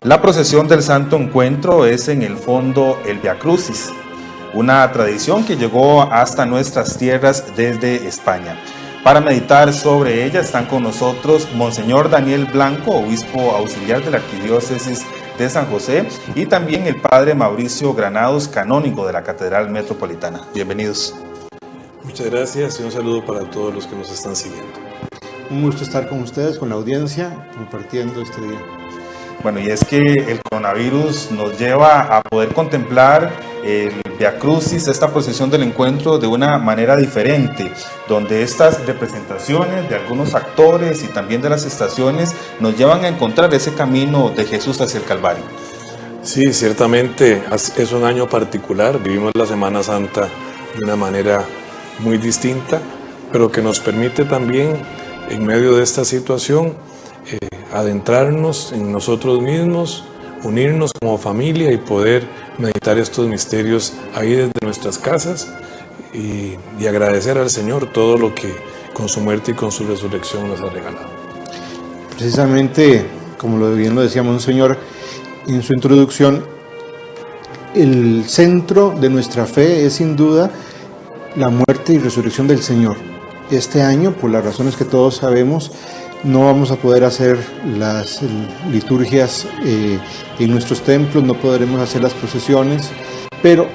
La procesión del Santo Encuentro es en el fondo el Via Crucis, una tradición que llegó hasta nuestras tierras desde España. Para meditar sobre ella están con nosotros Monseñor Daniel Blanco, obispo auxiliar de la Arquidiócesis de San José, y también el Padre Mauricio Granados, canónigo de la Catedral Metropolitana. Bienvenidos. Muchas gracias y un saludo para todos los que nos están siguiendo. Un gusto estar con ustedes, con la audiencia, compartiendo este día. Bueno, y es que el coronavirus nos lleva a poder contemplar el Via Crucis, esta procesión del encuentro, de una manera diferente, donde estas representaciones de algunos actores y también de las estaciones nos llevan a encontrar ese camino de Jesús hacia el Calvario. Sí, ciertamente es un año particular, vivimos la Semana Santa de una manera muy distinta, pero que nos permite también, en medio de esta situación, adentrarnos en nosotros mismos, unirnos como familia y poder meditar estos misterios ahí desde nuestras casas y agradecer al Señor todo lo que con su muerte y con su resurrección nos ha regalado. Precisamente, como bien lo decía Monseñor en su introducción, el centro de nuestra fe es sin duda la muerte y resurrección del Señor. Este año, por las razones que todos sabemos, no vamos a poder hacer las liturgias en nuestros templos, no podremos hacer las procesiones, pero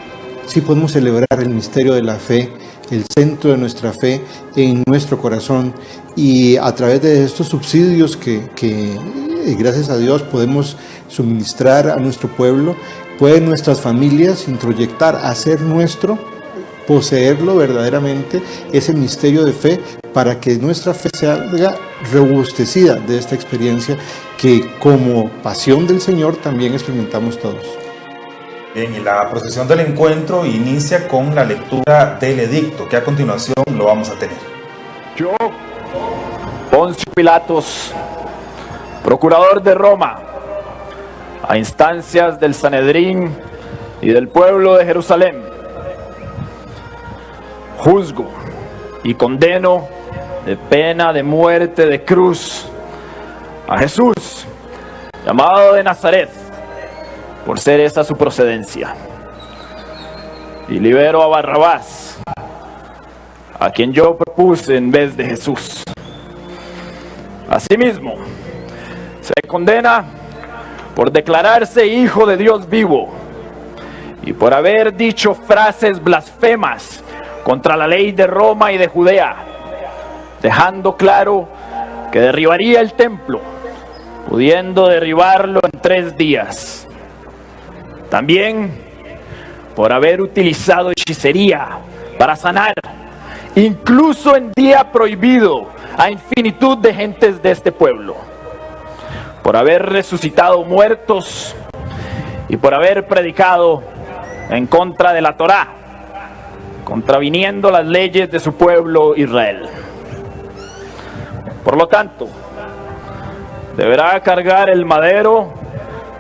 sí podemos celebrar el misterio de la fe, el centro de nuestra fe en nuestro corazón, y a través de estos subsidios que gracias a Dios podemos suministrar a nuestro pueblo, pueden nuestras familias introyectar, hacer nuestro, poseerlo verdaderamente, ese misterio de fe, para que nuestra fe sea robustecida de esta experiencia que como pasión del Señor también experimentamos todos. Bien, y la procesión del encuentro inicia con la lectura del edicto, que a continuación lo vamos a tener. Yo, Poncio Pilatos, procurador de Roma, a instancias del Sanedrín y del pueblo de Jerusalén, juzgo y condeno de pena de muerte de cruz a Jesús, llamado de Nazaret, por ser esa su procedencia. Y libero a Barrabás, a quien yo propuse en vez de Jesús. Asimismo, se condena por declararse hijo de Dios vivo y por haber dicho frases blasfemas contra la ley de Roma y de Judea, dejando claro que derribaría el templo, pudiendo derribarlo en 3 días. También por haber utilizado hechicería para sanar, incluso en día prohibido, a infinitud de gentes de este pueblo. Por haber resucitado muertos y por haber predicado en contra de la Torá, contraviniendo las leyes de su pueblo Israel. Por lo tanto, deberá cargar el madero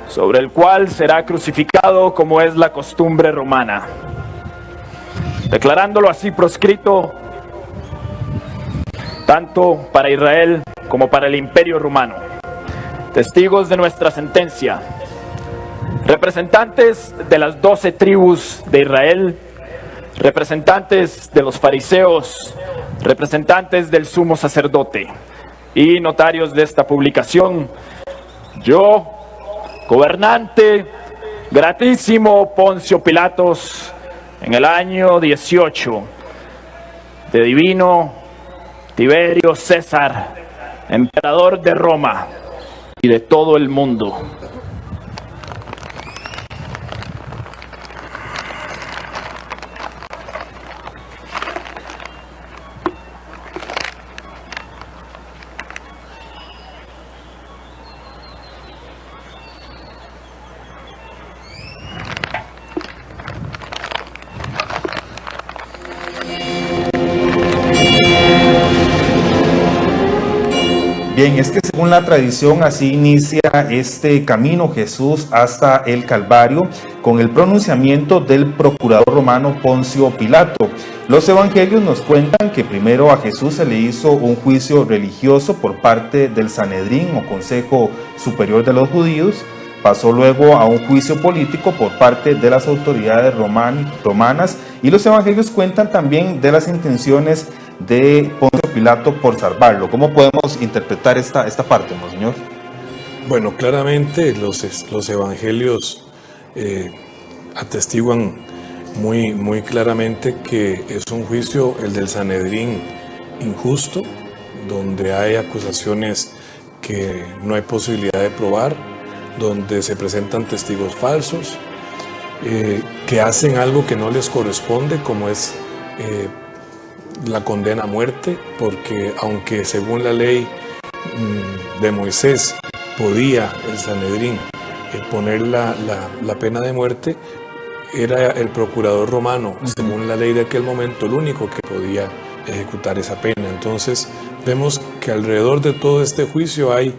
sobre el cual será crucificado, como es la costumbre romana, declarándolo así proscrito tanto para Israel como para el Imperio Romano. Testigos de nuestra sentencia, representantes de las 12 tribus de Israel, representantes de los fariseos, representantes del sumo sacerdote y notarios de esta publicación, yo, gobernante gratísimo Poncio Pilatos, en el año 18 de Divino Tiberio César, emperador de Roma y de todo el mundo. Bien, es que según la tradición así inicia este camino Jesús hasta el Calvario con el pronunciamiento del procurador romano Poncio Pilato. Los evangelios nos cuentan que primero a Jesús se le hizo un juicio religioso por parte del Sanedrín o Consejo Superior de los Judíos. pasó luego a un juicio político por parte de las autoridades romanas, y los evangelios cuentan también de las intenciones de Poncio Pilato por salvarlo. ¿Cómo podemos interpretar esta parte, monseñor? Bueno, claramente los evangelios atestiguan muy claramente que es un juicio, el del Sanedrín, injusto, donde hay acusaciones que no hay posibilidad de probar, donde se presentan testigos falsos, que hacen algo que no les corresponde, como es la condena a muerte, porque aunque según la ley de Moisés podía el Sanedrín poner la pena de muerte, era el procurador romano, según la ley de aquel momento, el único que podía ejecutar esa pena. Entonces vemos que alrededor de todo este juicio hay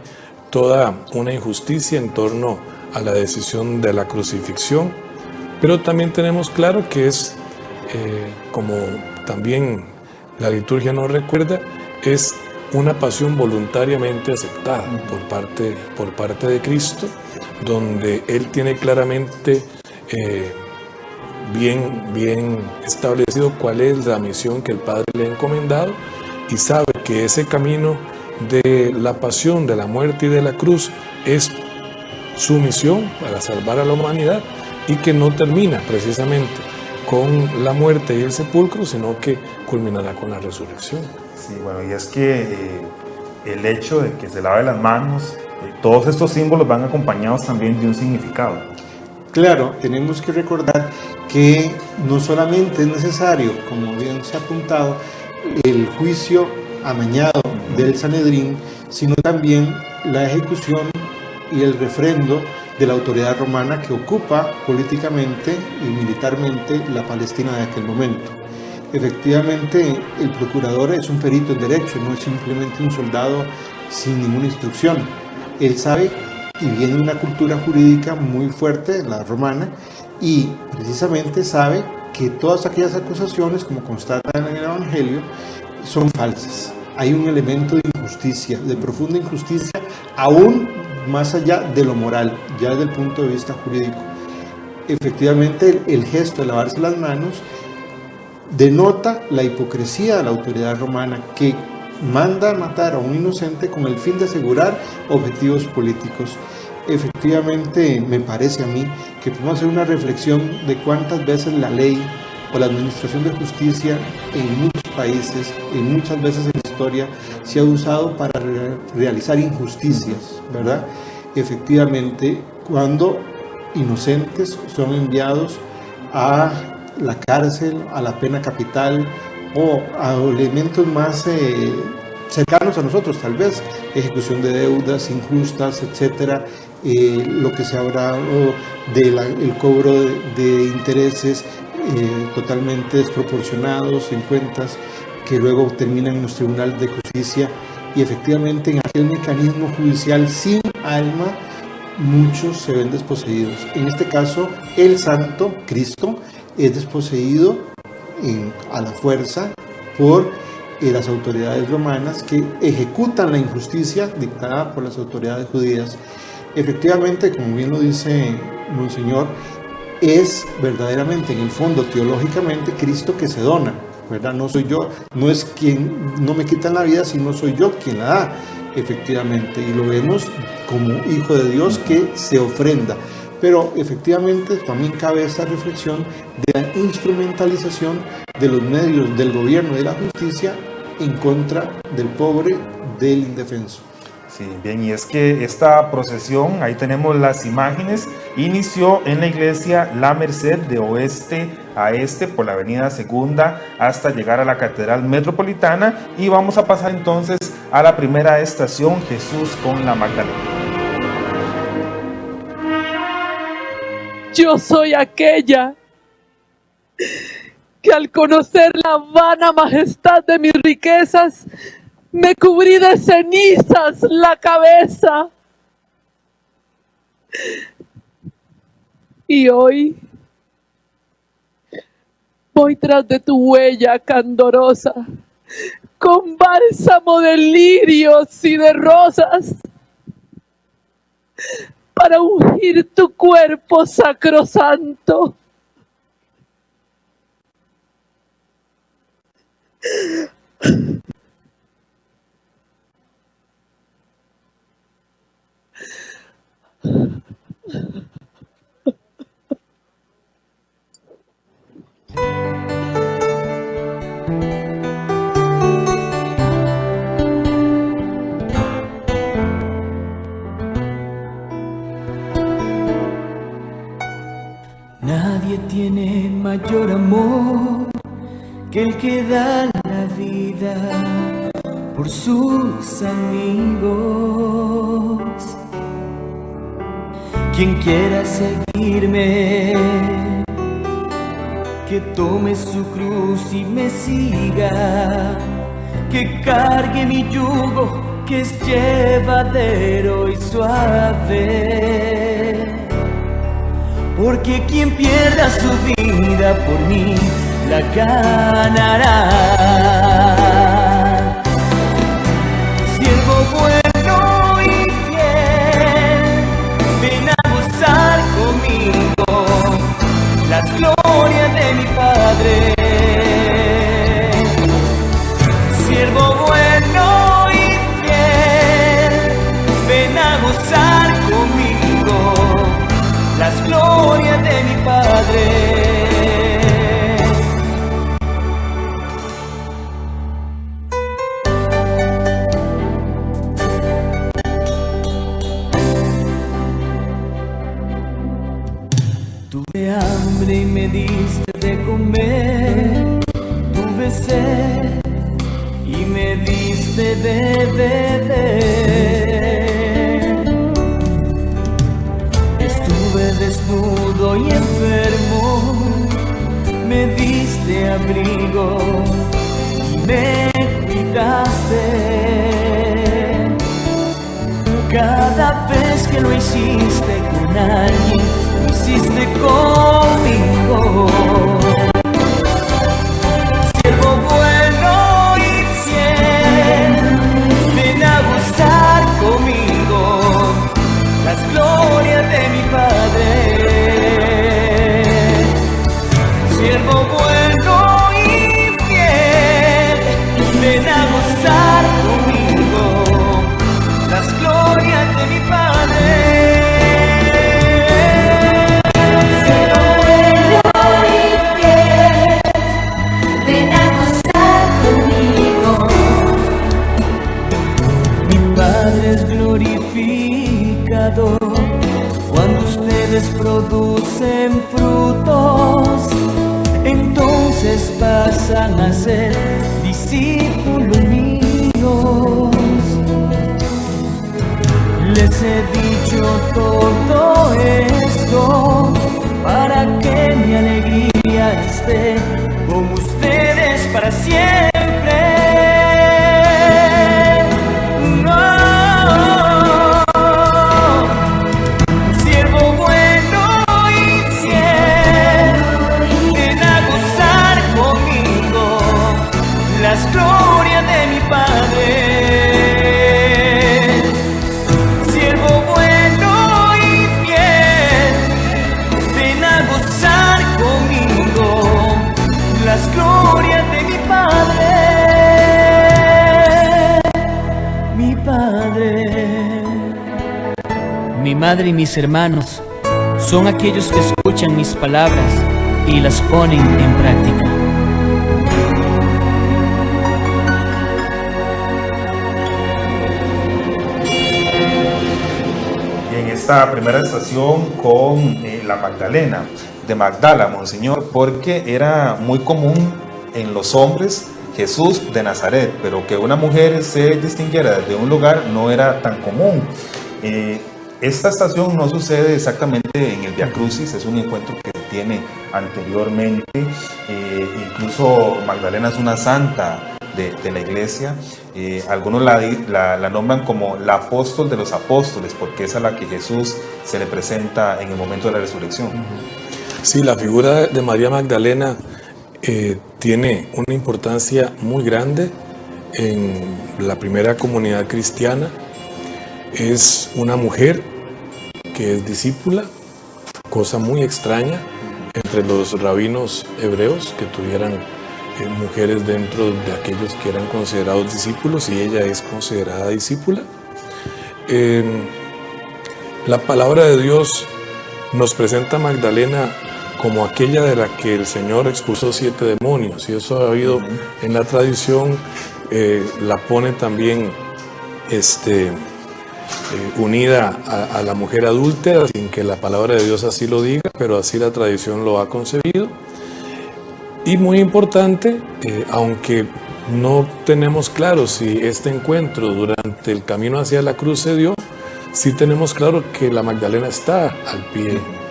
toda una injusticia en torno a la decisión de la crucifixión, pero también tenemos claro que es, como también la liturgia nos recuerda, es una pasión voluntariamente aceptada por parte de Cristo, donde Él tiene claramente bien establecido cuál es la misión que el Padre le ha encomendado, y sabe que ese camino de la pasión, de la muerte y de la cruz es su misión para salvar a la humanidad, y que no termina precisamente con la muerte y el sepulcro, sino que culminará con la resurrección. Sí, bueno, y es que el hecho de que se lave las manos, todos estos símbolos van acompañados también de un significado. Claro, tenemos que recordar que no solamente es necesario, como bien se ha apuntado, el juicio amañado del Sanedrín, sino también la ejecución y el refrendo de la autoridad romana que ocupa políticamente y militarmente la Palestina de aquel momento. Efectivamente, el procurador es un perito en derecho, no es simplemente un soldado sin ninguna instrucción. Él sabe y viene de una cultura jurídica muy fuerte, la romana, y precisamente sabe que todas aquellas acusaciones, como constata en el Evangelio, son falsas. Hay un elemento de injusticia, de profunda injusticia, aún más allá de lo moral, ya desde el punto de vista jurídico. Efectivamente, el gesto de lavarse las manos denota la hipocresía de la autoridad romana, que manda a matar a un inocente con el fin de asegurar objetivos políticos. Efectivamente, me parece a mí que podemos hacer una reflexión de cuántas veces la ley o la administración de justicia en muchos países, en muchas veces en la historia, se ha usado para realizar injusticias, ¿verdad? Efectivamente, cuando inocentes son enviados a la cárcel, a la pena capital o a elementos más cercanos a nosotros, tal vez, ejecución de deudas injustas, etcétera, lo que se ha hablado del cobro de intereses totalmente desproporcionados en cuentas que luego terminan en los tribunales de justicia, y efectivamente en aquel mecanismo judicial sin alma muchos se ven desposeídos. En este caso, el santo Cristo es desposeído a la fuerza por las autoridades romanas, que ejecutan la injusticia dictada por las autoridades judías. Efectivamente, como bien lo dice Monseñor, es verdaderamente, en el fondo, teológicamente, Cristo que se dona, ¿verdad? No soy yo, no es quien no me quitan la vida, sino soy yo quien la da, efectivamente, y lo vemos como Hijo de Dios que se ofrenda. Pero efectivamente también cabe esta reflexión de la instrumentalización de los medios del gobierno y de la justicia en contra del pobre, del indefenso. Sí, bien, y es que esta procesión, ahí tenemos las imágenes, inició en la iglesia La Merced de oeste a este por la avenida Segunda hasta llegar a la Catedral Metropolitana, y vamos a pasar entonces a la primera estación, Jesús con la Magdalena. Yo soy aquella que al conocer la vana majestad de mis riquezas, me cubrí de cenizas la cabeza. Y hoy voy tras de tu huella candorosa, con bálsamo de lirios y de rosas, para ungir tu cuerpo sacrosanto. Nadie tiene mayor amor que el que da la vida por sus amigos. Quien quiera seguirme, que tome su cruz y me siga, que cargue mi yugo, que es llevadero y suave. Porque quien pierda su vida por mí, la ganará. Siervo bueno y fiel, ven a gozar conmigo las glorias de mi Padre. Siervo bueno y fiel, ven a gozar conmigo las glorias de mi Padre. Tuve hambre y me diste de comer, tuve sed y me diste de beber. Estuve desnudo y enfermo, me diste abrigo y me cuidaste. Cada vez que lo hiciste con alguien, lo hiciste conmigo. Siervo bueno y fiel, ven a gozar conmigo las glorias de mi Padre. Siervo bueno y fiel, ven a gozar conmigo las glorias de mi Padre. Siervo bueno y fiel, ven a gozar conmigo. Mi Padre es glorificado cuando ustedes producen frutos, entonces pasan a ser discípulos míos. Les he dicho todo esto para que mi alegría esté con ustedes para siempre. No. Siervo bueno y fiel, ven a gozar conmigo las glorias de mi Padre. Siervo bueno y fiel, ven a gozar conmigo las glorias de mi Padre. Mi Padre. Mi madre y mis hermanos son aquellos que escuchan mis palabras y las ponen en práctica. Y en esta primera estación con la Magdalena, de Magdala, Monseñor, porque era muy común en los hombres Jesús de Nazaret, pero que una mujer se distinguiera de un lugar no era tan común. Esta estación no sucede exactamente en el Via Crucis, es un encuentro que se tiene anteriormente. Incluso Magdalena es una santa de la iglesia. Algunos la nombran como la apóstol de los apóstoles, porque es a la que Jesús se le presenta en el momento de la resurrección. Sí, la figura de María Magdalena tiene una importancia muy grande en la primera comunidad cristiana. Es una mujer que es discípula, cosa muy extraña entre los rabinos hebreos que tuvieran mujeres dentro de aquellos que eran considerados discípulos, y ella es considerada discípula. La palabra de Dios nos presenta a Magdalena como aquella de la que el Señor expulsó 7 demonios, y eso ha habido en la tradición. La pone también unida a la mujer adúltera, sin que la palabra de Dios así lo diga, pero así la tradición lo ha concebido. Y muy importante, aunque no tenemos claro si este encuentro durante el camino hacia la cruz se dio, sí tenemos claro que la Magdalena está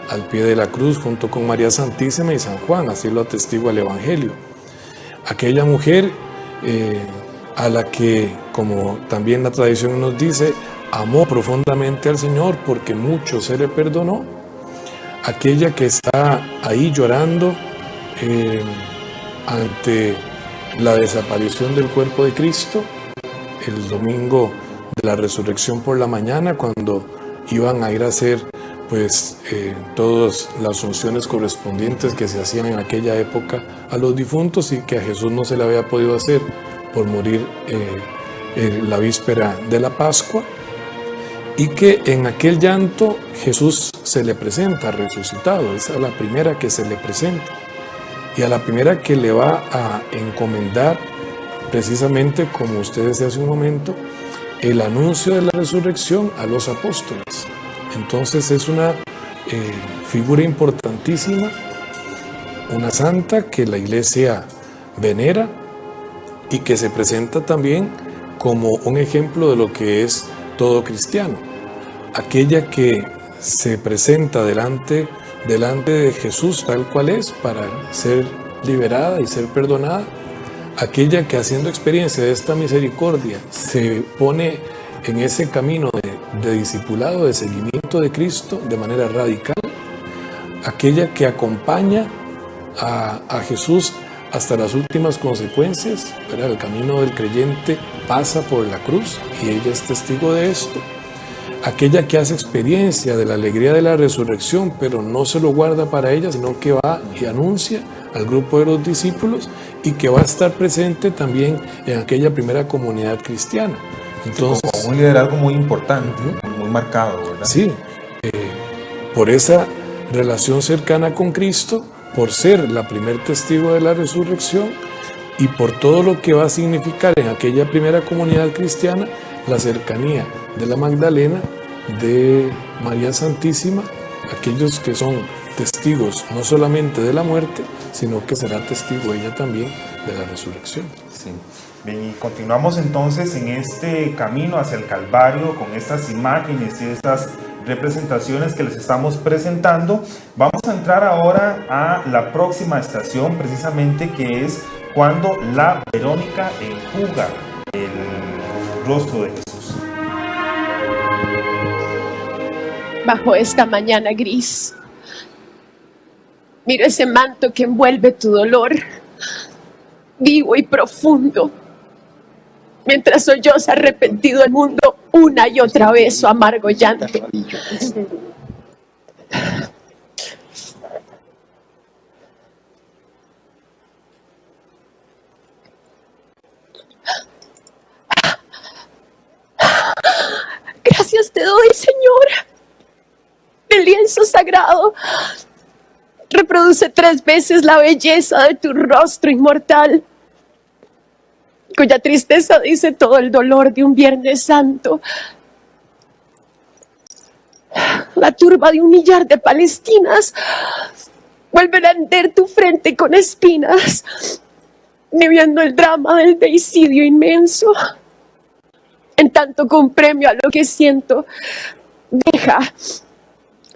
al pie de la cruz junto con María Santísima y San Juan, así lo atestigua el Evangelio. Aquella mujer a la que, como también la tradición nos dice, amó profundamente al Señor porque mucho se le perdonó. Aquella que está ahí llorando ante la desaparición del cuerpo de Cristo el domingo de la resurrección por la mañana, cuando iban a ir a hacer todas las funciones correspondientes que se hacían en aquella época a los difuntos, y que a Jesús no se le había podido hacer por morir la víspera de la Pascua, y que en aquel llanto Jesús se le presenta resucitado. Esa es la primera que se le presenta, y a la primera que le va a encomendar, precisamente como usted decía hace un momento, el anuncio de la resurrección a los apóstoles. Entonces es una figura importantísima, una santa que la Iglesia venera y que se presenta también como un ejemplo de lo que es todo cristiano. Aquella que se presenta delante de Jesús tal cual es, para ser liberada y ser perdonada. Aquella que, haciendo experiencia de esta misericordia, se pone en ese camino de discipulado, de seguimiento de Cristo de manera radical. Aquella que acompaña a Jesús hasta las últimas consecuencias, ¿verdad? El camino del creyente pasa por la cruz y ella es testigo de esto. Aquella que hace experiencia de la alegría de la resurrección, pero no se lo guarda para ella, sino que va y anuncia al grupo de los discípulos, y que va a estar presente también en aquella primera comunidad cristiana. Entonces, como un liderazgo muy importante, muy marcado, ¿verdad? Sí, por esa relación cercana con Cristo, por ser la primer testigo de la resurrección, y por todo lo que va a significar en aquella primera comunidad cristiana la cercanía de la Magdalena, de María Santísima, aquellos que son testigos no solamente de la muerte, sino que será testigo ella también de la resurrección. Sí. Bien, y continuamos entonces en este camino hacia el Calvario con estas imágenes y estas representaciones que les estamos presentando. Vamos a entrar ahora a la próxima estación, precisamente, que es cuando la Verónica enjuga el rostro de Jesús. Bajo esta mañana gris, miro ese manto que envuelve tu dolor, vivo y profundo, mientras solloza arrepentido el mundo una y otra vez su amargo llanto. Gracias te doy, Señor. El lienzo sagrado reproduce 3 veces la belleza de tu rostro inmortal, cuya tristeza dice todo el dolor de un Viernes Santo. La turba de 1 millar de palestinas vuelve a hendir tu frente con espinas, viviendo el drama del deicidio inmenso. En tanto, con premio a lo que siento, deja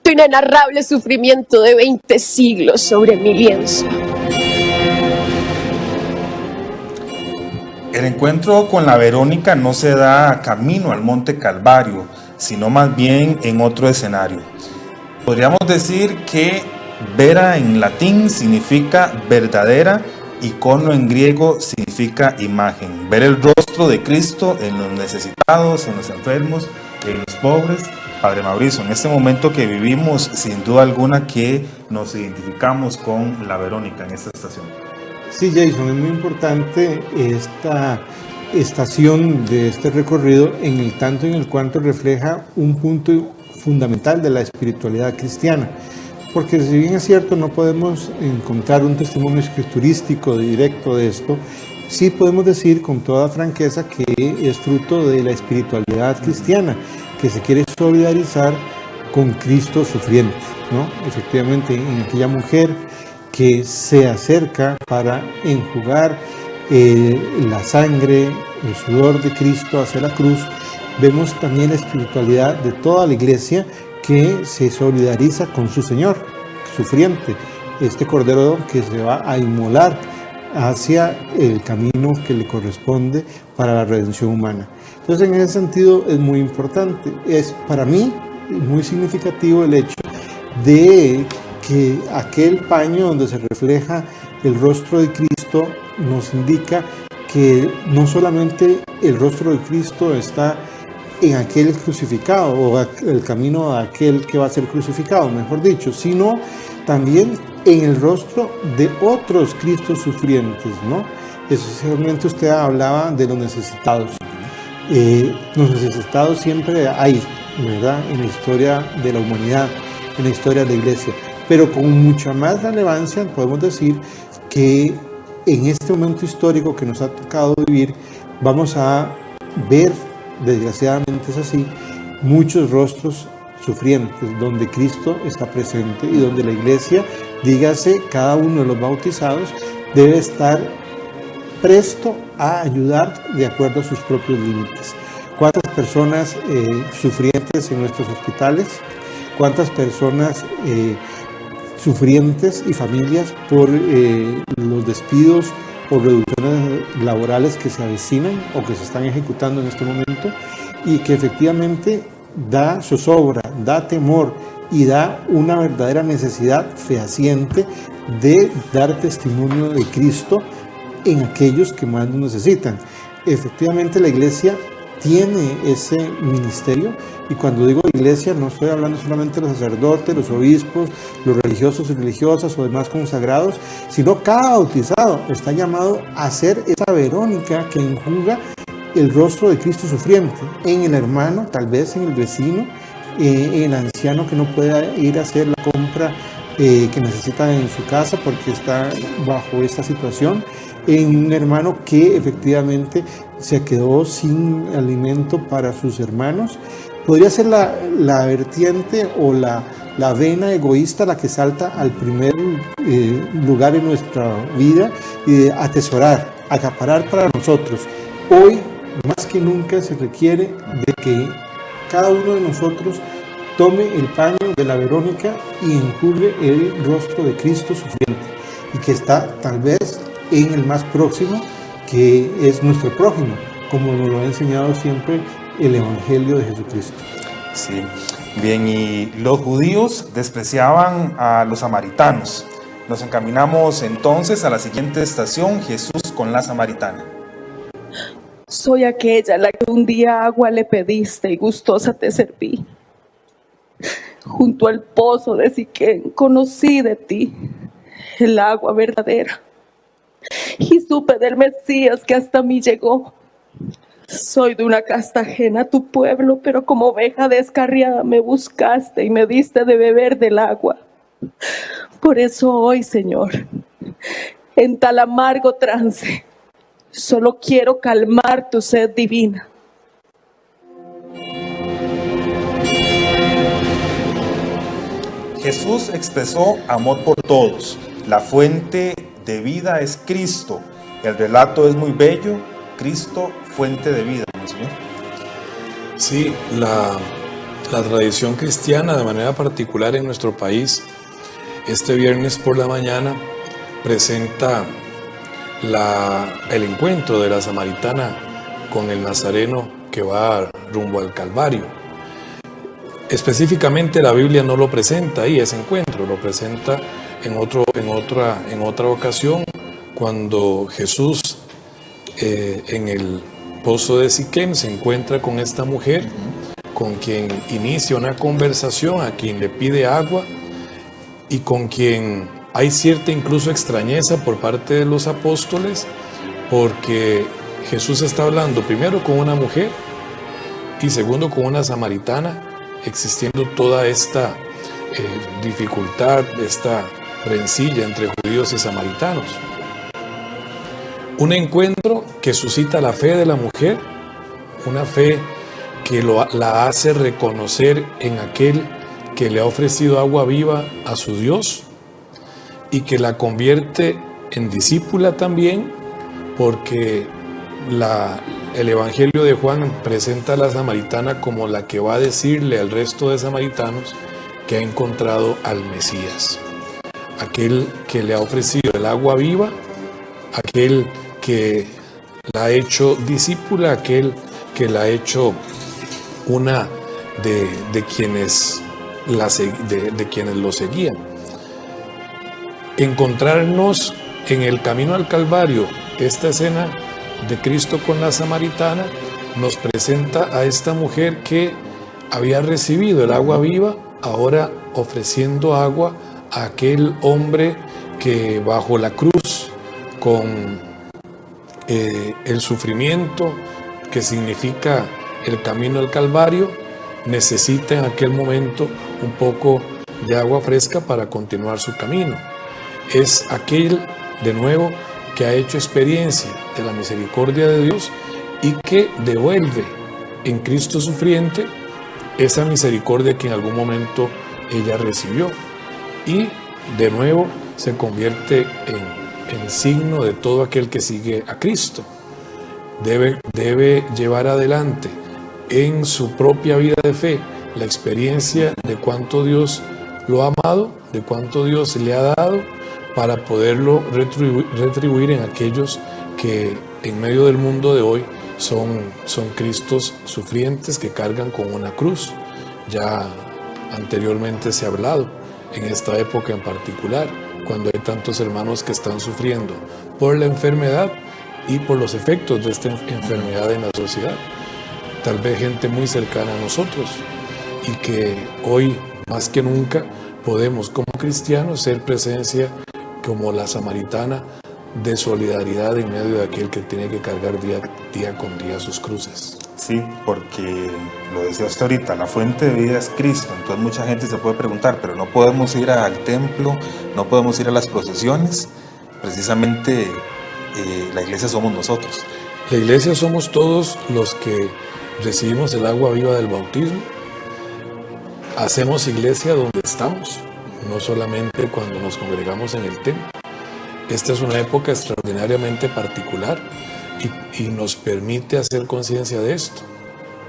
tu inenarrable sufrimiento de 20 siglos sobre mi lienzo. El encuentro con la Verónica no se da camino al Monte Calvario, sino más bien en otro escenario. Podríamos decir que vera en latín significa verdadera, icono en griego significa imagen. Ver el rostro de Cristo en los necesitados, en los enfermos, en los pobres. Padre Mauricio, en este momento que vivimos, sin duda alguna que nos identificamos con la Verónica en esta estación. Sí, Jason, es muy importante esta estación de este recorrido en el tanto y en el cuanto refleja un punto fundamental de la espiritualidad cristiana. Porque si bien es cierto, no podemos encontrar un testimonio escriturístico directo de esto, sí podemos decir con toda franqueza que es fruto de la espiritualidad cristiana, que se quiere solidarizar con Cristo sufriente, ¿no? Efectivamente, en aquella mujer que se acerca para enjugar la sangre, el sudor de Cristo hacia la cruz, vemos también la espiritualidad de toda la iglesia que se solidariza con su Señor sufriente, este Cordero que se va a inmolar hacia el camino que le corresponde para la redención humana. Entonces, en ese sentido es muy importante. Es para mí muy significativo el hecho de que aquel paño donde se refleja el rostro de Cristo nos indica que no solamente el rostro de Cristo está en aquel crucificado o el camino a aquel que va a ser crucificado, mejor dicho, sino también en el rostro de otros Cristos sufrientes, ¿no? Especialmente usted hablaba de los necesitados. Los necesitados siempre hay, ¿verdad? En la historia de la humanidad, en la historia de la iglesia, pero con mucha más relevancia podemos decir que en este momento histórico que nos ha tocado vivir, vamos a ver, desgraciadamente es así, muchos rostros sufrientes, donde Cristo está presente y donde la iglesia, dígase, cada uno de los bautizados, debe estar presto a ayudar de acuerdo a sus propios límites. ¿Cuántas personas sufrientes en nuestros hospitales? ¿Cuántas personas sufrientes y familias por los despidos o reducciones laborales que se avecinan o que se están ejecutando en este momento y que efectivamente da zozobra, da temor y da una verdadera necesidad fehaciente de dar testimonio de Cristo en aquellos que más lo necesitan? Efectivamente, la iglesia tiene ese ministerio, y cuando digo iglesia no estoy hablando solamente de los sacerdotes, los obispos, los religiosos y religiosas o demás consagrados, sino cada bautizado está llamado a ser esa Verónica que enjuga el rostro de Cristo sufriente en el hermano, tal vez en el vecino, en el anciano que no pueda ir a hacer la compra que necesita en su casa porque está bajo esta situación, en un hermano que efectivamente se quedó sin alimento para sus hermanos. Podría ser la vertiente o la vena egoísta la que salta al primer lugar en nuestra vida y de atesorar, acaparar para nosotros. Hoy, más que nunca, se requiere de que cada uno de nosotros tome el paño de la Verónica y enjugue el rostro de Cristo sufriente, y que está tal vez en el más próximo, que es nuestro prójimo, como nos lo ha enseñado siempre el Evangelio de Jesucristo. Sí, bien, y los judíos despreciaban a los samaritanos. Nos encaminamos entonces a la siguiente estación, Jesús con la samaritana. Soy aquella a la que un día agua le pediste y gustosa te serví. Junto al pozo de Siquén conocí de ti el agua verdadera y supe del Mesías que hasta mí llegó. Soy de una casta ajena a tu pueblo, pero como oveja descarriada me buscaste y me diste de beber del agua. Por eso hoy, Señor, en tal amargo trance, solo quiero calmar tu sed divina. Jesús expresó amor por todos. La fuente de vida es Cristo. El relato es muy bello. Cristo, fuente de vida, ¿no, señor? Sí, la tradición cristiana, de manera particular en nuestro país, este viernes por la mañana presenta el encuentro de la samaritana con el nazareno que va rumbo al Calvario. Específicamente la Biblia no lo presenta ahí, ese encuentro, lo presenta en otra ocasión, cuando Jesús en el pozo de Siquén se encuentra con esta mujer, con quien inicia una conversación, a quien le pide agua y con quien hay cierta incluso extrañeza por parte de los apóstoles, porque Jesús está hablando primero con una mujer y segundo con una samaritana, existiendo toda esta dificultad, esta rencilla entre judíos y samaritanos. Un encuentro que suscita la fe de la mujer, una fe que la hace reconocer en aquel que le ha ofrecido agua viva a su Dios y que la convierte en discípula también, porque el Evangelio de Juan presenta a la samaritana como la que va a decirle al resto de samaritanos que ha encontrado al Mesías, aquel que le ha ofrecido el agua viva, aquel que la ha hecho discípula, aquel que la ha hecho una de quienes lo seguían. Encontrarnos en el camino al Calvario, esta escena de Cristo con la samaritana, nos presenta a esta mujer que había recibido el agua viva, ahora ofreciendo agua a aquel hombre que bajo la cruz, con el sufrimiento que significa el camino al Calvario, necesita en aquel momento un poco de agua fresca para continuar su camino. Es aquel, de nuevo, que ha hecho experiencia de la misericordia de Dios y que devuelve en Cristo sufriente esa misericordia que en algún momento ella recibió, y de nuevo se convierte en signo de todo aquel que sigue a Cristo. Debe llevar adelante en su propia vida de fe la experiencia de cuánto Dios lo ha amado, de cuánto Dios le ha dado, para poderlo retribuir en aquellos que en medio del mundo de hoy son Cristos sufrientes que cargan con una cruz. Ya anteriormente se ha hablado, en esta época en particular, cuando hay tantos hermanos que están sufriendo por la enfermedad y por los efectos de esta enfermedad en la sociedad. Tal vez gente muy cercana a nosotros, y que hoy más que nunca podemos como cristianos ser presencia como la samaritana de solidaridad en medio de aquel que tiene que cargar día con día sus cruces. Sí, porque lo decía usted ahorita, la fuente de vida es Cristo. Entonces mucha gente se puede preguntar, pero no podemos ir al templo, no podemos ir a las procesiones. Precisamente la iglesia somos nosotros. La iglesia somos todos los que recibimos el agua viva del bautismo. Hacemos iglesia donde estamos, no solamente cuando nos congregamos en el templo. Esta es una época extraordinariamente particular y nos permite hacer conciencia de esto.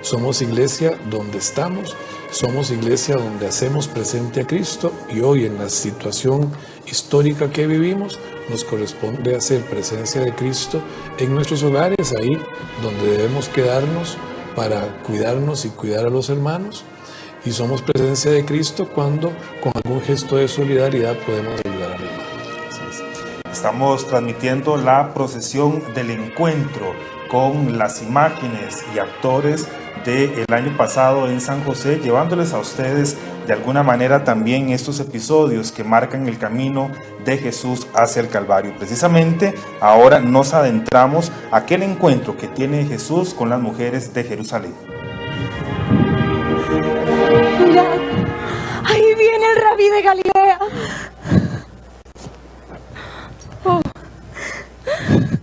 Somos iglesia donde estamos, somos iglesia donde hacemos presente a Cristo, y hoy en la situación histórica que vivimos nos corresponde hacer presencia de Cristo en nuestros hogares, ahí donde debemos quedarnos para cuidarnos y cuidar a los hermanos. Y somos presencia de Cristo cuando con algún gesto de solidaridad podemos ayudar al hermano. Estamos transmitiendo la procesión del encuentro con las imágenes y actores del año pasado en San José, llevándoles a ustedes de alguna manera también estos episodios que marcan el camino de Jesús hacia el Calvario. Precisamente ahora nos adentramos a aquel encuentro que tiene Jesús con las mujeres de Jerusalén. Mirad, ahí viene el Rabí de Galilea. Oh,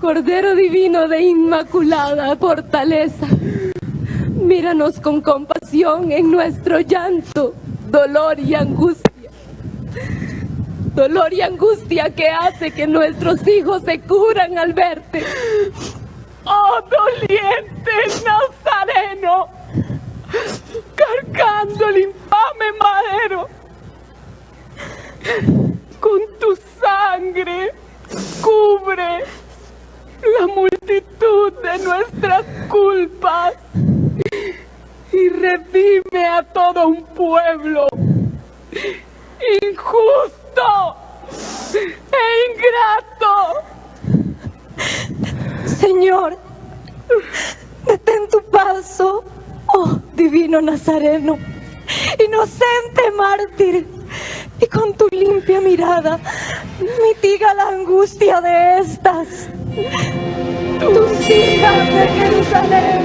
Cordero divino de inmaculada fortaleza, míranos con compasión en nuestro llanto, dolor y angustia. Dolor y angustia que hace que nuestros hijos se cubran al verte. Oh, doliente Nazareno, cargando el infame madero, con tu sangre cubre la multitud de nuestras culpas y redime a todo un pueblo injusto e ingrato. Señor, detén tu paso, oh divino Nazareno. Nazareno, inocente mártir, y con tu limpia mirada mitiga la angustia de estas, tus hijas de Jerusalén.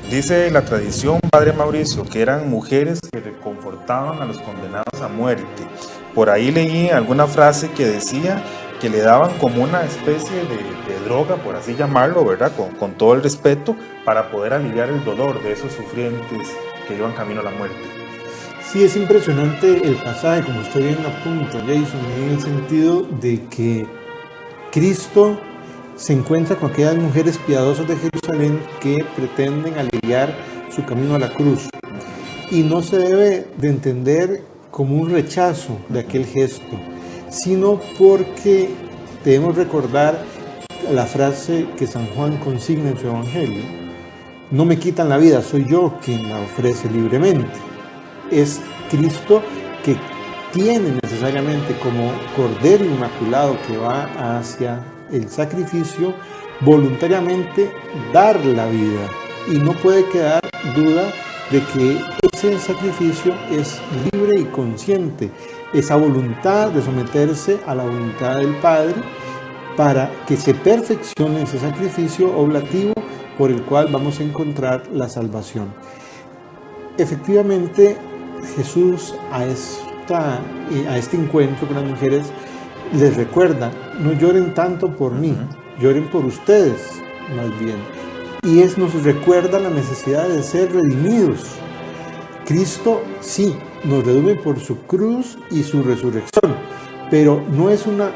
Dice la tradición, Padre Mauricio, que eran mujeres que reconfortaban a los condenados a muerte. Por ahí leí alguna frase que decía que le daban como una especie de droga, por así llamarlo, ¿verdad? Con todo el respeto, para poder aliviar el dolor de esos sufrientes que iban camino a la muerte. Sí, es impresionante el pasaje, como usted bien apunta, Jason, en el sentido de que Cristo se encuentra con aquellas mujeres piadosas de Jerusalén que pretenden aliviar su camino a la cruz. Y no se debe de entender como un rechazo de aquel gesto, sino porque debemos recordar la frase que San Juan consigna en su Evangelio: no me quitan la vida, soy yo quien la ofrece libremente. Es Cristo que tiene necesariamente como Cordero Inmaculado que va hacia el sacrificio, voluntariamente dar la vida, y no puede quedar duda de que ese sacrificio es libre y consciente, esa voluntad de someterse a la voluntad del Padre para que se perfeccione ese sacrificio oblativo por el cual vamos a encontrar la salvación. Efectivamente, Jesús a este encuentro con las mujeres les recuerda: no lloren tanto por mí, lloren por ustedes más bien. Y nos recuerda la necesidad de ser redimidos. Cristo sí nos redime por su cruz y su resurrección, pero no es una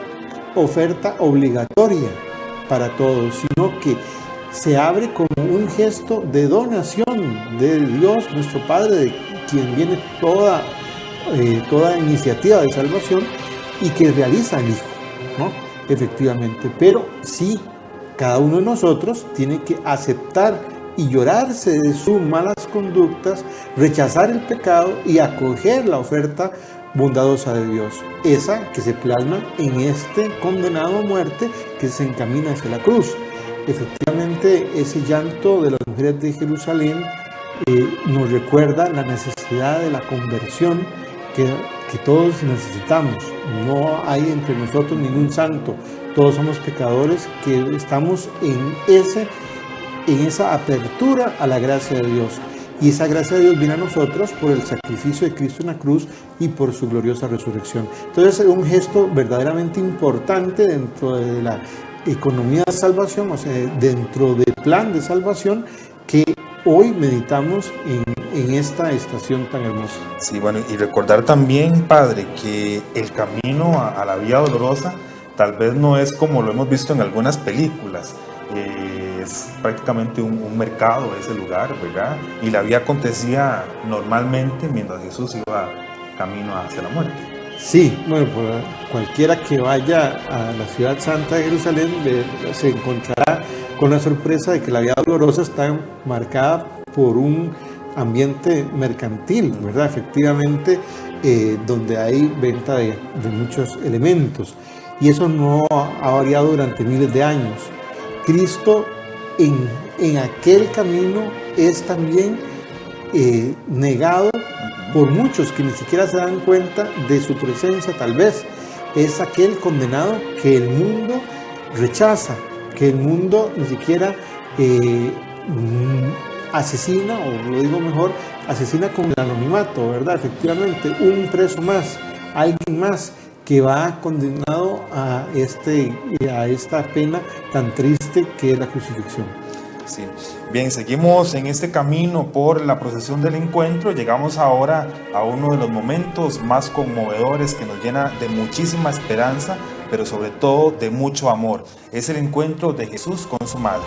oferta obligatoria para todos, sino que se abre como un gesto de donación de Dios, nuestro Padre, de quien viene toda iniciativa de salvación, y que realiza el Hijo, ¿no? Efectivamente, pero sí, cada uno de nosotros tiene que aceptar y llorarse de sus malas conductas, rechazar el pecado y acoger la oferta bondadosa de Dios, esa que se plasma en este condenado a muerte que se encamina hacia la cruz. Efectivamente, ese llanto de las mujeres de Jerusalén nos recuerda la necesidad de la conversión que todos necesitamos. No hay entre nosotros ningún santo, todos somos pecadores que estamos en esa apertura a la gracia de Dios, y esa gracia de Dios viene a nosotros por el sacrificio de Cristo en la cruz y por su gloriosa resurrección. Entonces es un gesto verdaderamente importante dentro de la economía de salvación, o sea, dentro del plan de salvación que hoy meditamos en esta estación tan hermosa. Sí, bueno, y recordar también, Padre, que el camino a la Vía Dolorosa tal vez no es como lo hemos visto en algunas películas. Es prácticamente un mercado ese lugar, ¿verdad? Y la vía acontecía normalmente mientras Jesús iba camino hacia la muerte. Sí, bueno, pues cualquiera que vaya a la ciudad santa de Jerusalén se encontrará con la sorpresa de que la Vía Dolorosa está marcada por un ambiente mercantil, ¿verdad? Efectivamente, donde hay venta de muchos elementos, y eso no ha variado durante miles de años. Cristo en aquel camino es también negado por muchos que ni siquiera se dan cuenta de su presencia. Tal vez es aquel condenado que el mundo rechaza, que el mundo ni siquiera asesina, o lo digo mejor, asesina con el anonimato, ¿verdad? Efectivamente, un preso más, alguien más que va condenado a esta pena tan triste que es la crucifixión. Sí. Bien, seguimos en este camino por la procesión del encuentro. Llegamos ahora a uno de los momentos más conmovedores que nos llena de muchísima esperanza, pero sobre todo de mucho amor. Es el encuentro de Jesús con su madre.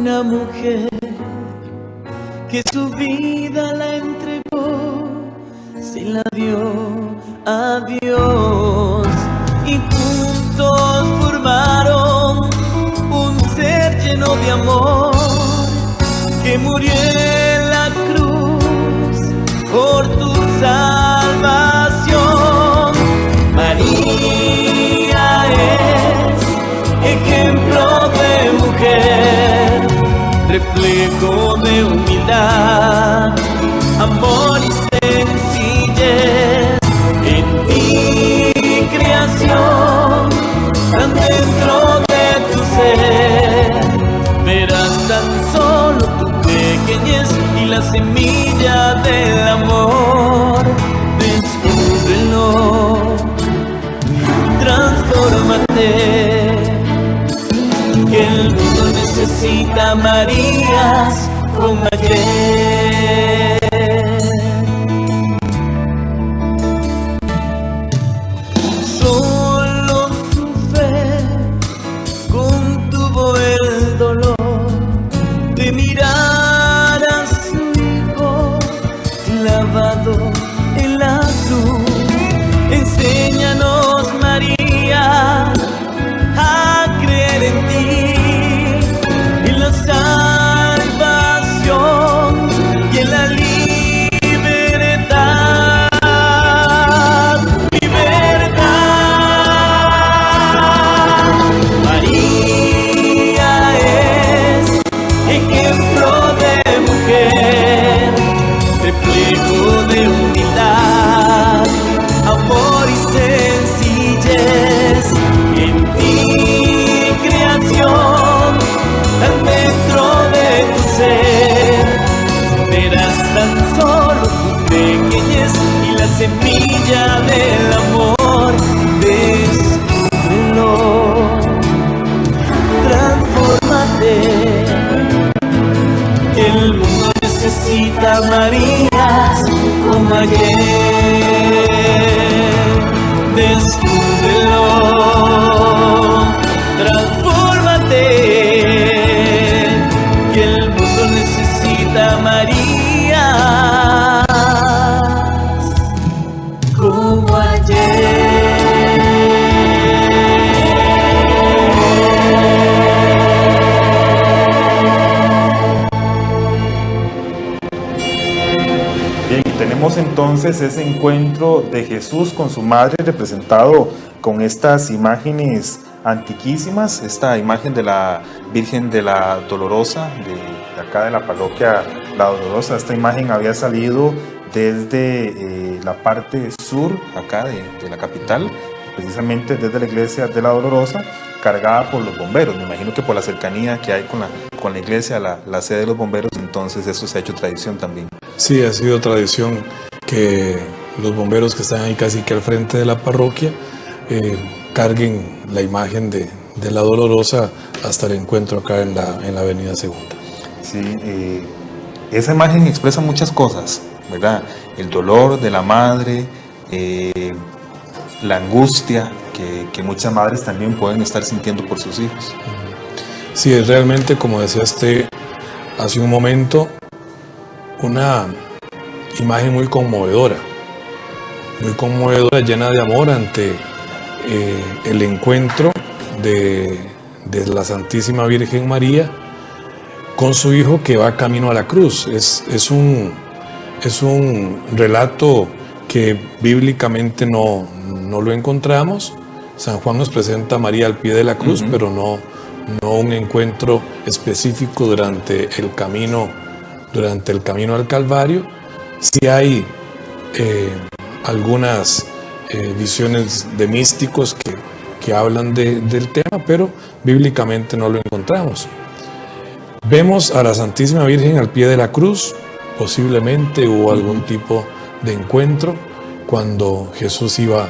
una mujer que su vida la entregó, se la dio a Dios y juntos formaron un ser lleno de amor que murió en la cruz por tu salvación. María es ejemplo de mujer, reflejo de humildad, amor y sencillez. En ti creación, tan dentro de tu ser, verás tan solo tu pequeñez y la semilla del amor. Descúbrelo, transfórmate, que el mundo necesita Marías como ayer. Solo su fe contuvo el dolor de mirar a su hijo clavado en la cruz. Enséñanos, María, a creer en ti, en la salvación y en la libertad. Libertad. María es ejemplo de mujer, reflejo de humildad, amor y sencillez. En ti creación, tan dentro de tu ser, verás tan solo tu pequeñez y la semilla del amor. Descúbrelo, transfórmate, que el mundo necesita Marías como ayer. Descúbrelo, transfórmate, que el mundo necesita Marías como ayer. Bien, tenemos entonces ese encuentro de Jesús con su madre representado con estas imágenes antiquísimas, esta imagen de la Virgen de la Dolorosa, de acá de la parroquia La Dolorosa. Esta imagen había salido desde la parte sur, acá de la capital, precisamente desde la iglesia de La Dolorosa, cargada por los bomberos. Me imagino que por la cercanía que hay con la iglesia, la sede de los bomberos, entonces eso se ha hecho tradición también. Sí, ha sido tradición que los bomberos que están ahí casi que al frente de la parroquia carguen la imagen de la Dolorosa hasta el encuentro acá en la avenida Segunda. Sí, esa imagen expresa muchas cosas, ¿verdad? El dolor de la madre, la angustia que muchas madres también pueden estar sintiendo por sus hijos. Sí, es realmente, como decía usted hace un momento, una imagen muy conmovedora, llena de amor ante el encuentro de la Santísima Virgen María con su hijo que va camino a la cruz. Es un relato que bíblicamente no lo encontramos. San Juan nos presenta a María al pie de la cruz, pero no un encuentro específico durante el camino al Calvario. Sí hay algunas visiones de místicos que hablan del tema, pero bíblicamente no lo encontramos. Vemos a la Santísima Virgen al pie de la cruz. Posiblemente hubo algún tipo de encuentro cuando Jesús iba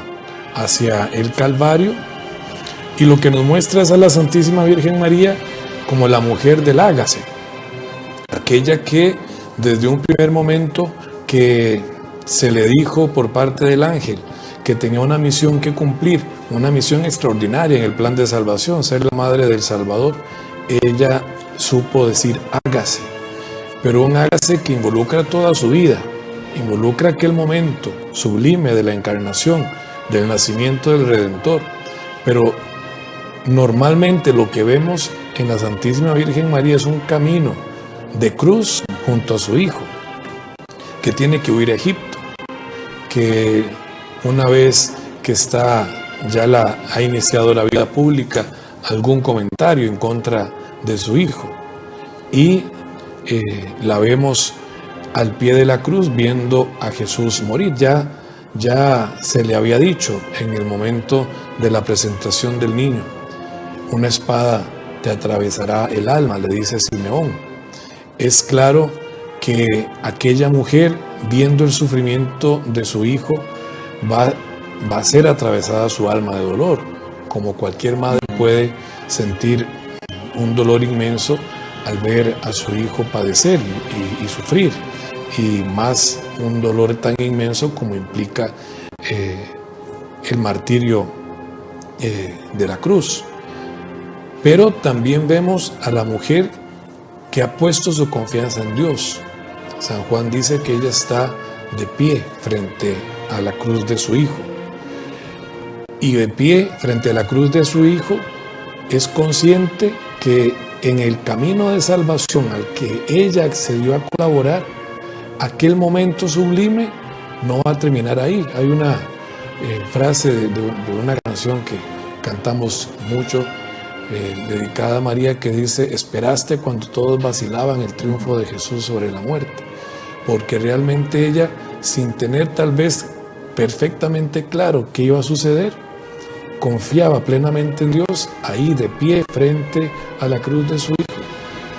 hacia el Calvario, y lo que nos muestra es a la Santísima Virgen María como la mujer del hágase, aquella que desde un primer momento que se le dijo por parte del ángel que tenía una misión que cumplir, una misión extraordinaria en el plan de salvación, ser la madre del Salvador, ella supo decir hágase, pero un hágase que involucra toda su vida, involucra aquel momento sublime de la encarnación, del nacimiento del Redentor. Pero normalmente lo que vemos en la Santísima Virgen María es un camino de cruz junto a su Hijo, que tiene que huir a Egipto, que una vez que ha iniciado la vida pública, algún comentario en contra de su Hijo, y la vemos al pie de la cruz viendo a Jesús morir. Ya se le había dicho en el momento de la presentación del niño: una espada te atravesará el alma, le dice Simeón. Es claro que aquella mujer, viendo el sufrimiento de su hijo, va a ser atravesada su alma de dolor, como cualquier madre puede sentir un dolor inmenso al ver a su hijo padecer y sufrir, y más un dolor tan inmenso como implica el martirio de la cruz. Pero también vemos a la mujer que ha puesto su confianza en Dios. San Juan dice que ella está de pie frente a la cruz de su hijo, y de pie frente a la cruz de su hijo es consciente que en el camino de salvación al que ella accedió a colaborar, aquel momento sublime no va a terminar ahí. Hay una frase de una canción que cantamos mucho, dedicada a María, que dice: esperaste cuando todos vacilaban el triunfo de Jesús sobre la muerte. Porque realmente ella, sin tener tal vez perfectamente claro qué iba a suceder, confiaba plenamente en Dios, ahí de pie frente a la cruz de su hijo,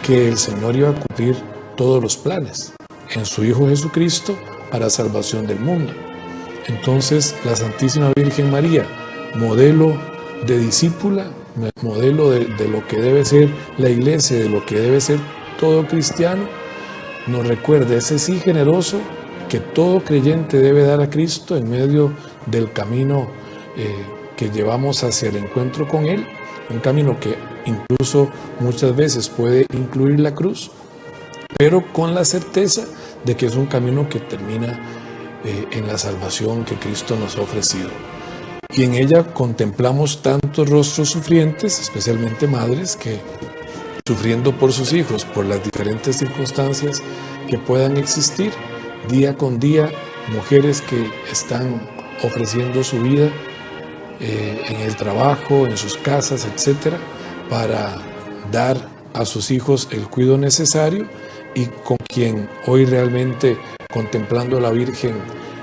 que el Señor iba a cumplir todos los planes en su Hijo Jesucristo para salvación del mundo. Entonces la Santísima Virgen María, modelo de discípula, modelo de lo que debe ser la Iglesia, de lo que debe ser todo cristiano, nos recuerda ese sí generoso que todo creyente debe dar a Cristo en medio del camino que llevamos hacia el encuentro con Él, un camino que incluso muchas veces puede incluir la cruz, pero con la certeza de que es un camino que termina en la salvación que Cristo nos ha ofrecido. Y en ella contemplamos tantos rostros sufrientes, especialmente madres, que sufriendo por sus hijos, por las diferentes circunstancias que puedan existir, día con día, mujeres que están ofreciendo su vida en el trabajo, en sus casas, etcétera, para dar a sus hijos el cuidado necesario, y con quien hoy realmente, contemplando a la Virgen,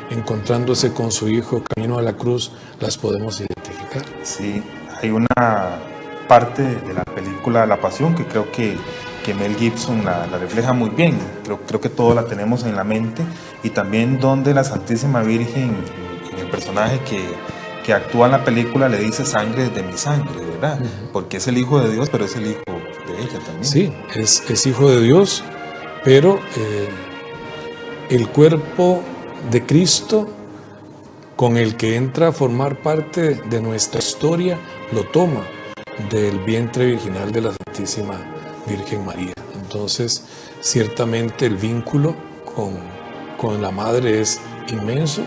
encontrándose con su hijo camino a la cruz, las podemos identificar. Sí, hay una parte de la película La Pasión que creo que Mel Gibson la refleja muy bien. Creo que todos la tenemos en la mente, y también donde la Santísima Virgen, en el personaje que actúa en la película, le dice: sangre de mi sangre, ¿verdad? Porque es el Hijo de Dios, pero es el Hijo de ella también. Sí, es Hijo de Dios, pero el cuerpo de Cristo con el que entra a formar parte de nuestra historia lo toma del vientre virginal de la Santísima Virgen María. Entonces, ciertamente el vínculo con la madre es inmenso.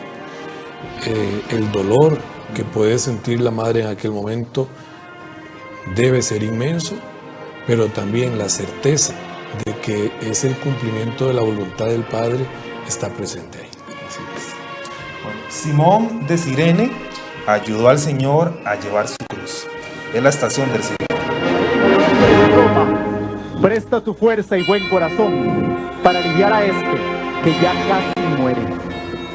El dolor que puede sentir la madre en aquel momento debe ser inmenso, pero también la certeza de que es el cumplimiento de la voluntad del Padre está presente ahí. Así es. Bueno, Simón de Cirene ayudó al Señor a llevar su cruz. Es la estación del Señor. Roma, presta tu fuerza y buen corazón para aliviar a este que ya casi muere.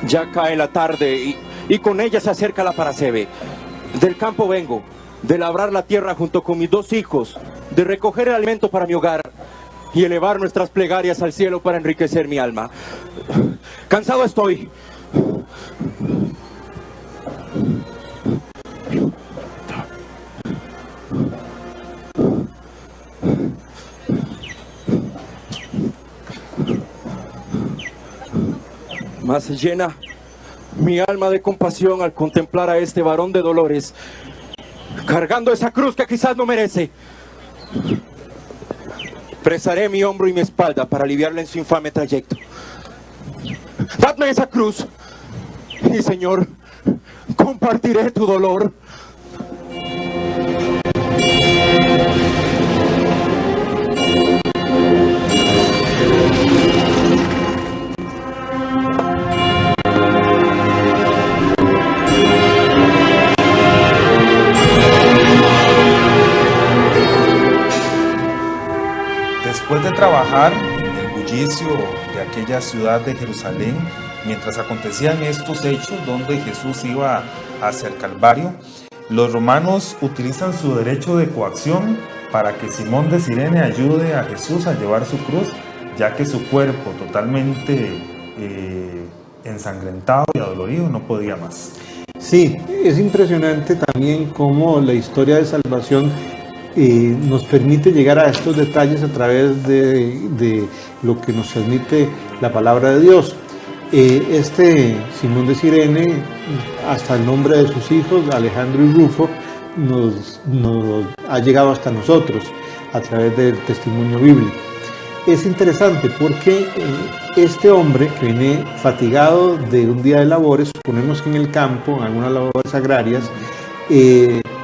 Ya cae la tarde y con ella se acerca la paracebe. Del campo vengo, de labrar la tierra junto con mis 2 hijos, de recoger el alimento para mi hogar y elevar nuestras plegarias al cielo para enriquecer mi alma. Cansado estoy. Mas llena mi alma de compasión al contemplar a este varón de dolores cargando esa cruz que quizás no merece. Presaré mi hombro y mi espalda para aliviarle en su infame trayecto. Dadme esa cruz. Y Señor, compartiré tu dolor. Después de trabajar en el bullicio de aquella ciudad de Jerusalén, mientras acontecían estos hechos donde Jesús iba hacia el Calvario, los romanos utilizan su derecho de coacción para que Simón de Cirene ayude a Jesús a llevar su cruz, ya que su cuerpo totalmente ensangrentado y adolorido no podía más. Sí, es impresionante también cómo la historia de salvación nos permite llegar a estos detalles a través de lo que nos transmite la palabra de Dios. Este Simón de Cirene, hasta el nombre de sus hijos, Alejandro y Rufo, nos ha llegado hasta nosotros a través del testimonio bíblico. Es interesante porque este hombre que viene fatigado de un día de labores, suponemos que en el campo, en algunas labores agrarias,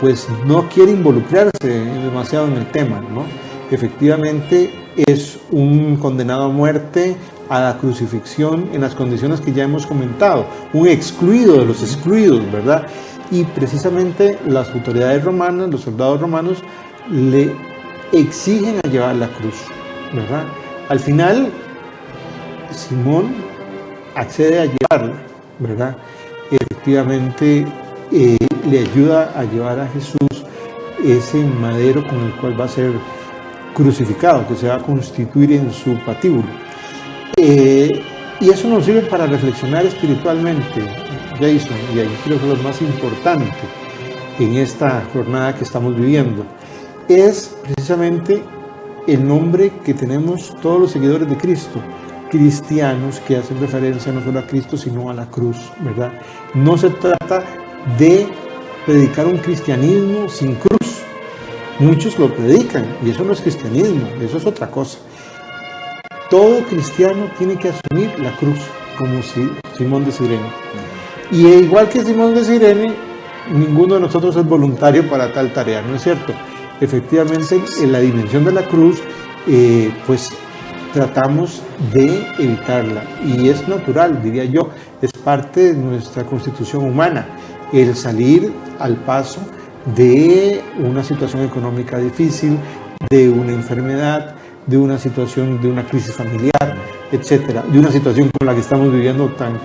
pues no quiere involucrarse demasiado en el tema, ¿no? Efectivamente es un condenado a muerte, a la crucifixión, en las condiciones que ya hemos comentado, un excluido de los excluidos, ¿verdad? Y precisamente las autoridades romanas, los soldados romanos, le exigen a llevar la cruz, ¿verdad? Al final, Simón accede a llevarla, ¿verdad? Efectivamente, le ayuda a llevar a Jesús ese madero con el cual va a ser crucificado, que se va a constituir en su patíbulo. Y eso nos sirve para reflexionar espiritualmente, Jason, y ahí creo que lo más importante en esta jornada que estamos viviendo es precisamente el nombre que tenemos todos los seguidores de Cristo, cristianos que hacen referencia no solo a Cristo sino a la cruz, ¿verdad? No se trata de predicar un cristianismo sin cruz. Muchos lo predican y eso no es cristianismo, eso es otra cosa. Todo cristiano tiene que asumir la cruz, como Simón de Cirene. Y igual que Simón de Cirene, ninguno de nosotros es voluntario para tal tarea, ¿no es cierto? Efectivamente, en la dimensión de la cruz, pues tratamos de evitarla. Y es natural, diría yo, es parte de nuestra constitución humana, el salir al paso de una situación económica difícil, de una enfermedad, de una situación, de una crisis familiar, etcétera, de una situación como la que estamos viviendo tan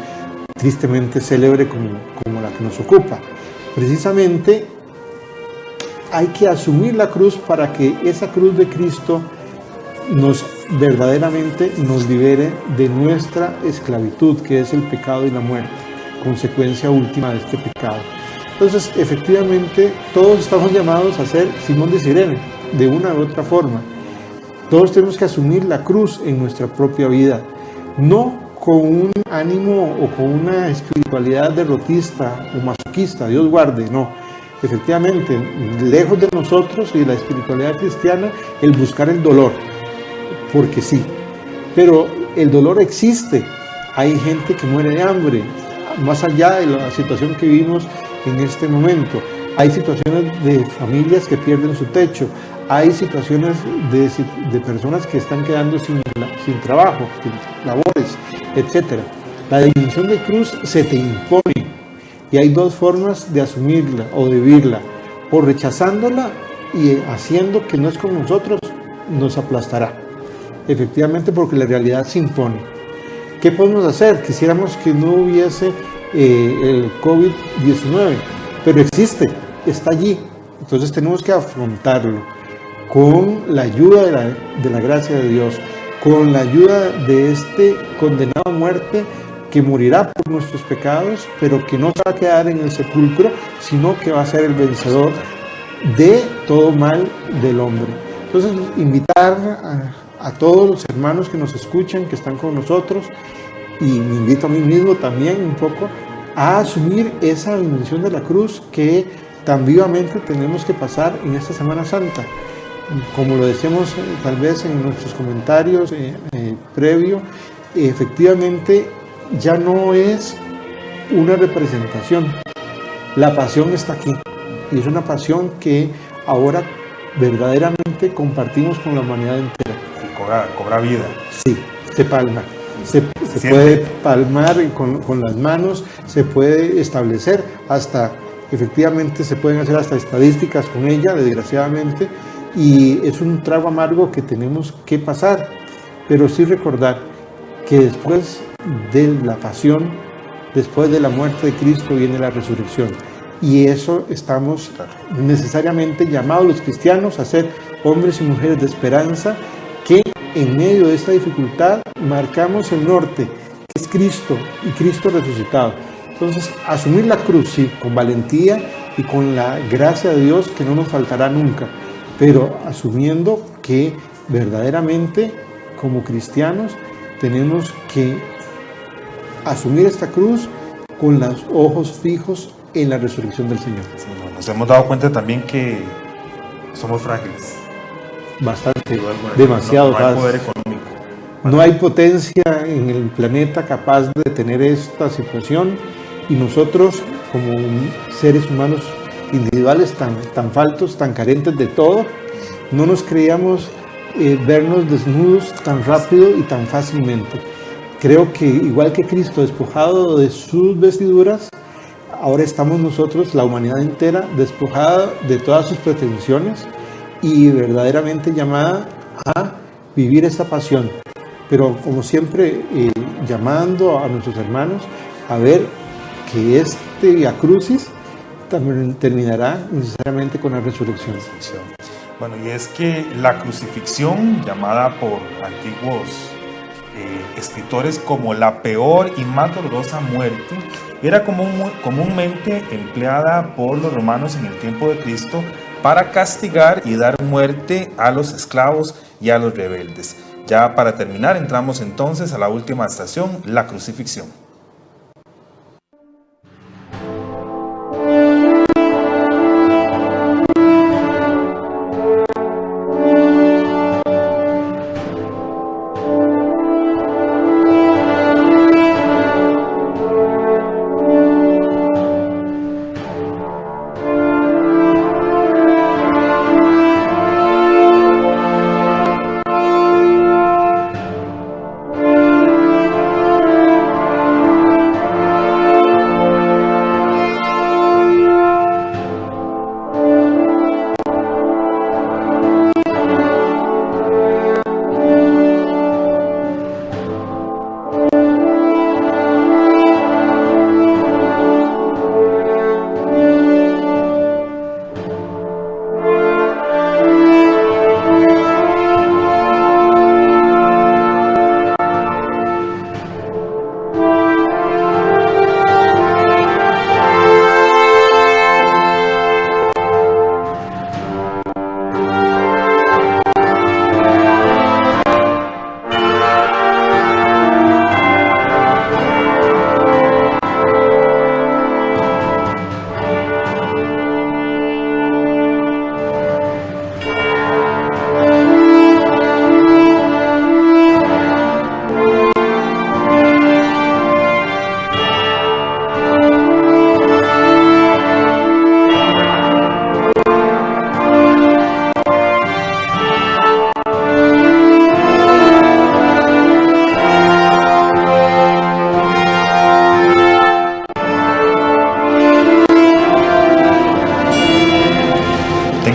tristemente célebre como la que nos ocupa. Precisamente hay que asumir la cruz para que esa cruz de Cristo verdaderamente nos libere de nuestra esclavitud, que es el pecado y la muerte, consecuencia última de este pecado. Entonces, efectivamente, todos estamos llamados a ser Simón de Cirene, de una u otra forma. Todos tenemos que asumir la cruz en nuestra propia vida, no con un ánimo o con una espiritualidad derrotista o masoquista, Dios guarde, no. Efectivamente, lejos de nosotros y de la espiritualidad cristiana, el buscar el dolor, porque sí, pero el dolor existe. Hay gente que muere de hambre, más allá de la situación que vivimos en este momento. Hay situaciones de familias que pierden su techo, hay situaciones de personas que están quedando sin trabajo, sin labores, etc. La dimensión de cruz se te impone y hay dos formas de asumirla o de vivirla, o rechazándola y haciendo que no es con nosotros, nos aplastará, efectivamente, porque la realidad se impone. ¿Qué podemos hacer? Quisiéramos que no hubiese el COVID-19, pero existe, está allí, entonces tenemos que afrontarlo con la ayuda de la gracia de Dios, con la ayuda de este condenado a muerte que morirá por nuestros pecados, pero que no se va a quedar en el sepulcro, sino que va a ser el vencedor de todo mal del hombre. Entonces, invitar a todos los hermanos que nos escuchan, que están con nosotros, y me invito a mí mismo también un poco a asumir esa dimensión de la cruz que tan vivamente tenemos que pasar en esta Semana Santa. como lo decíamos tal vez en nuestros comentarios previo, efectivamente ya no es una representación. La pasión está aquí y es una pasión que ahora verdaderamente compartimos con la humanidad entera. Y cobra vida. Sí, se palma. Se puede palmar con las manos, se puede establecer hasta, efectivamente se pueden hacer hasta estadísticas con ella, desgraciadamente, y es un trago amargo que tenemos que pasar, pero sí recordar que después de la pasión, después de la muerte de Cristo viene la resurrección, y eso estamos necesariamente llamados los cristianos a ser hombres y mujeres de esperanza, que en medio de esta dificultad marcamos el norte, que es Cristo y Cristo resucitado. Entonces, asumir la cruz, sí, con valentía y con la gracia de Dios que no nos faltará nunca, pero asumiendo que verdaderamente como cristianos tenemos que asumir esta cruz con los ojos fijos en la resurrección del Señor. Sí, nos hemos dado cuenta también que somos frágiles. Bastante, demasiado no hay fácil. poder económico. No hay potencia en el planeta capaz de tener esta situación, y nosotros como seres humanos individuales tan faltos, tan carentes de todo, no nos creíamos vernos desnudos tan rápido y tan fácilmente. Creo que igual que Cristo despojado de sus vestiduras, ahora estamos nosotros, la humanidad entera, despojada de todas sus pretensiones y verdaderamente llamada a vivir esta pasión. Pero como siempre, llamando a nuestros hermanos a ver que este Via Crucis también terminará necesariamente con la resurrección. Bueno, y es que la crucifixión, llamada por antiguos escritores como la peor y más dolorosa muerte, era comúnmente empleada por los romanos en el tiempo de Cristo para castigar y dar muerte a los esclavos y a los rebeldes. Ya para terminar, entramos entonces a la última estación, la crucifixión.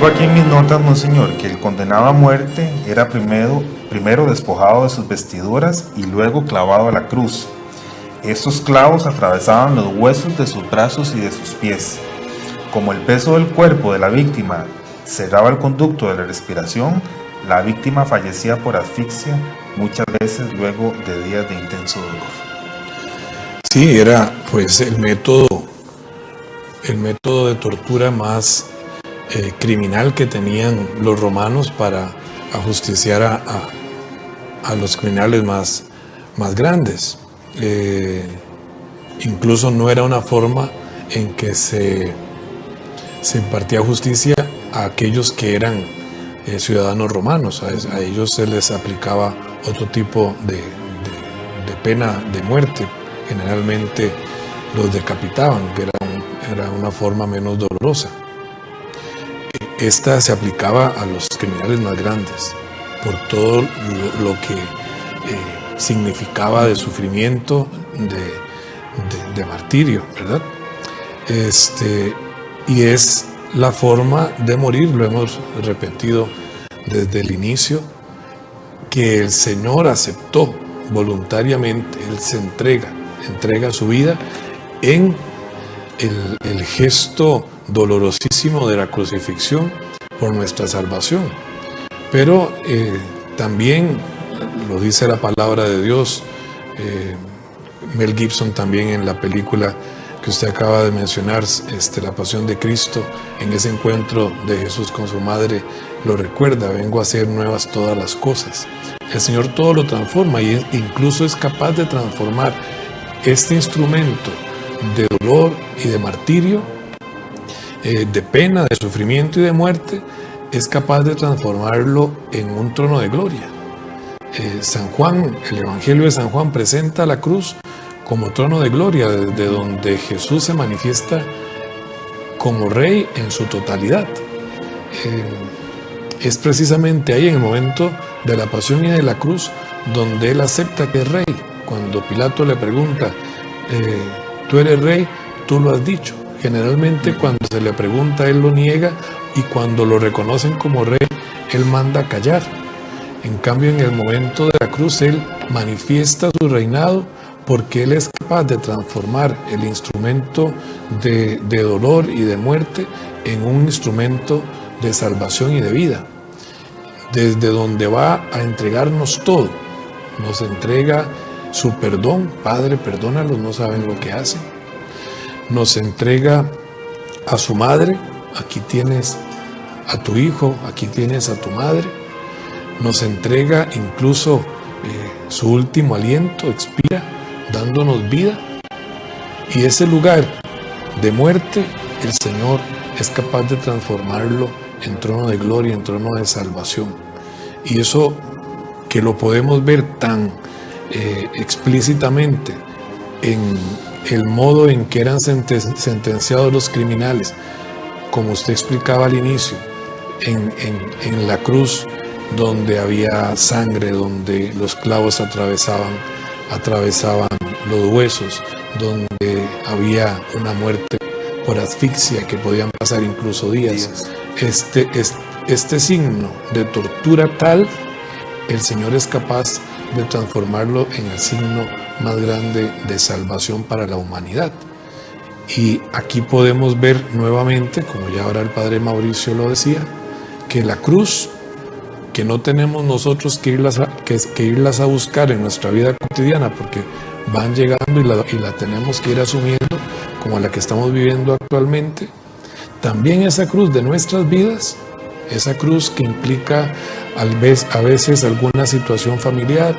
Tengo aquí en mis notas, monseñor, que el condenado a muerte era primero despojado de sus vestiduras y luego clavado a la cruz. Estos clavos atravesaban los huesos de sus brazos y de sus pies. Como el peso del cuerpo de la víctima cerraba el conducto de la respiración, la víctima fallecía por asfixia, muchas veces luego de días de intenso dolor. Sí, era pues el método de tortura más criminal que tenían los romanos para ajusticiar a los criminales más grandes. Incluso no era una forma en que se impartía justicia a aquellos que eran ciudadanos romanos. A ellos se les aplicaba otro tipo de pena de muerte. Generalmente los decapitaban, que era una forma menos dolorosa. Esta se aplicaba a los criminales más grandes, por todo lo que significaba de sufrimiento, de martirio, ¿verdad? Y es la forma de morir, lo hemos repetido desde el inicio, que el Señor aceptó voluntariamente. Él se entrega su vida en el gesto dolorosísimo de la crucifixión por nuestra salvación. Pero también lo dice la palabra de Dios. Mel Gibson también en la película que usted acaba de mencionar, La Pasión de Cristo, en ese encuentro de Jesús con su madre, lo recuerda: vengo a hacer nuevas todas las cosas. El Señor todo lo transforma, y incluso es capaz de transformar este instrumento de dolor y de martirio, de pena, de sufrimiento y de muerte, es capaz de transformarlo en un trono de gloria. San Juan, el Evangelio de San Juan presenta la cruz como trono de gloria, desde donde Jesús se manifiesta como rey en su totalidad. Es precisamente ahí, en el momento de la pasión y de la cruz, donde él acepta que es rey. Cuando Pilato le pregunta, tú eres rey, tú lo has dicho. Generalmente cuando se le pregunta, él lo niega, y cuando lo reconocen como rey, él manda a callar. En cambio, en el momento de la cruz, él manifiesta su reinado, porque él es capaz de transformar el instrumento de dolor y de muerte en un instrumento de salvación y de vida, desde donde va a entregarnos todo. Nos entrega su perdón: Padre, perdónalos, no saben lo que hacen. Nos entrega a su madre: aquí tienes a tu hijo, aquí tienes a tu madre. Nos entrega incluso su último aliento, expira, dándonos vida. Y ese lugar de muerte, el Señor es capaz de transformarlo en trono de gloria, en trono de salvación. Y eso, que lo podemos ver tan explícitamente en el modo en que eran sentenciados los criminales, como usted explicaba al inicio, en la cruz, donde había sangre, donde los clavos atravesaban los huesos, donde había una muerte por asfixia que podían pasar incluso días. Este signo de tortura tal, el Señor es capaz de transformarlo en el signo más grande de salvación para la humanidad. Y aquí podemos ver nuevamente, como ya ahora el Padre Mauricio lo decía, que la cruz, que no tenemos nosotros que irlas a buscar en nuestra vida cotidiana, porque van llegando y la tenemos que ir asumiendo, como la que estamos viviendo actualmente. También esa cruz de nuestras vidas, esa cruz que implica a veces alguna situación familiar,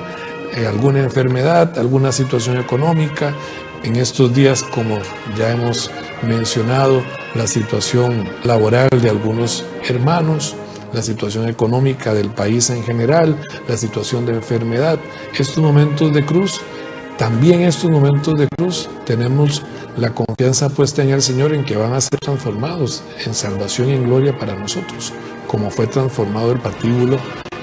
alguna enfermedad, alguna situación económica. En estos días, como ya hemos mencionado, la situación laboral de algunos hermanos, la situación económica del país en general, la situación de enfermedad. Estos momentos de cruz, también estos momentos de cruz, tenemos la confianza puesta en el Señor, en que van a ser transformados en salvación y en gloria para nosotros, como fue transformado el patíbulo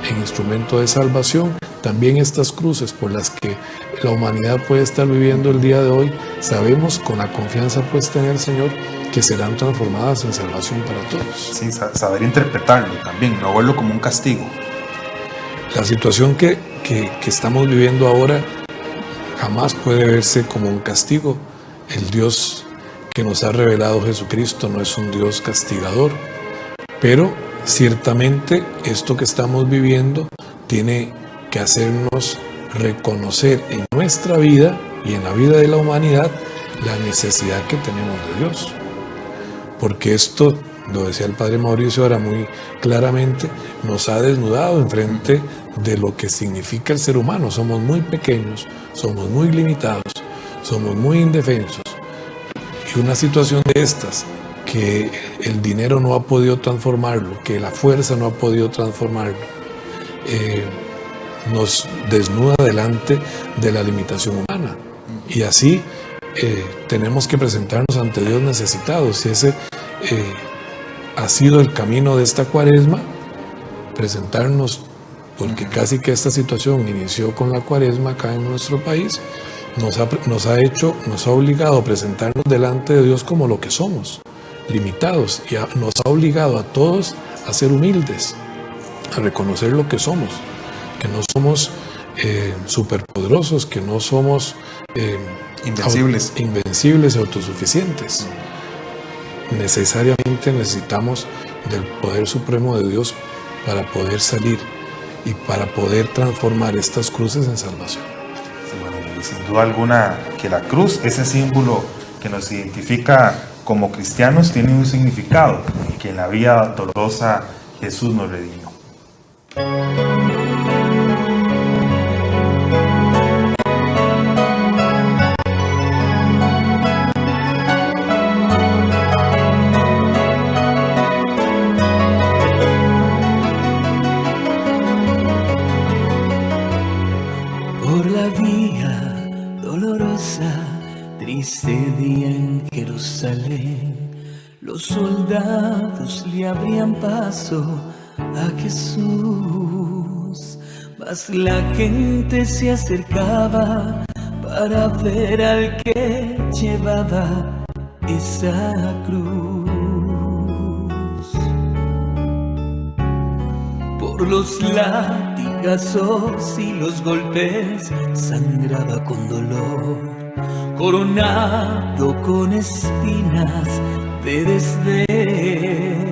en instrumento de salvación. También estas cruces por las que la humanidad puede estar viviendo el día de hoy, sabemos con la confianza puesta en el Señor que serán transformadas en salvación para todos. Sí, saber interpretarlo también, no verlo como un castigo. La situación que estamos viviendo ahora jamás puede verse como un castigo. El Dios que nos ha revelado Jesucristo no es un Dios castigador, pero ciertamente esto que estamos viviendo tiene que hacernos reconocer en nuestra vida y en la vida de la humanidad la necesidad que tenemos de Dios. Porque esto, lo decía el Padre Mauricio ahora muy claramente, nos ha desnudado enfrente de lo que significa el ser humano. Somos muy pequeños, somos muy limitados, somos muy indefensos. Y una situación de estas, que el dinero no ha podido transformarlo, que la fuerza no ha podido transformarlo, nos desnuda delante de la limitación humana. Y así tenemos que presentarnos ante Dios necesitados. Y ese ha sido el camino de esta Cuaresma, presentarnos, porque casi que esta situación inició con la Cuaresma acá en nuestro país, nos ha obligado a presentarnos delante de Dios como lo que somos, limitados, y nos ha obligado a todos a ser humildes, a reconocer lo que somos, que no somos superpoderosos, que no somos invencibles y autosuficientes. Necesariamente necesitamos del poder supremo de Dios para poder salir y para poder transformar estas cruces en salvación. Sí, bueno, y sin duda alguna que la cruz, ese símbolo que nos identifica como cristianos, tiene un significado, que en la vía dolorosa Jesús nos redimió. Triste día en Jerusalén, los soldados le abrían paso a Jesús, mas la gente se acercaba para ver al que llevaba esa cruz. Por los latigazos y los golpes sangraba con dolor, coronado con espinas de desdén.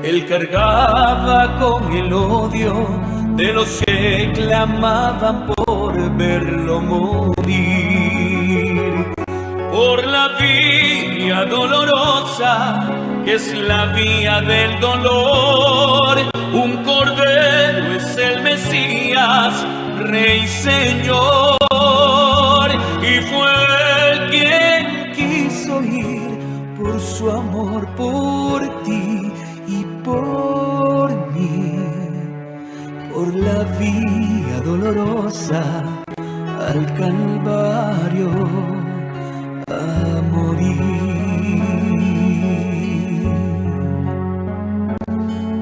Él cargaba con el odio de los que clamaban por verlo morir. Por la vía dolorosa, que es la vía del dolor, un cordero es el Mesías, Rey, Señor. Y fue él quien quiso ir por su amor por ti y por mí, por la vía dolorosa al Calvario a morir.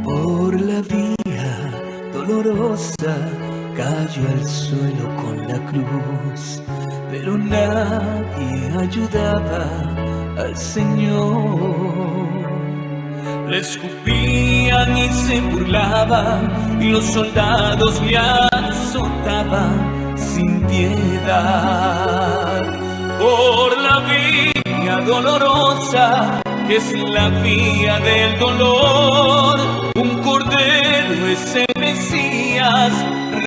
Por la vía dolorosa cayó al suelo con la cruz, pero nadie ayudaba al Señor. Le escupían y se burlaban, y los soldados le azotaban sin piedad. Por la vía dolorosa, que es la vía del dolor, un cordero es el Mesías,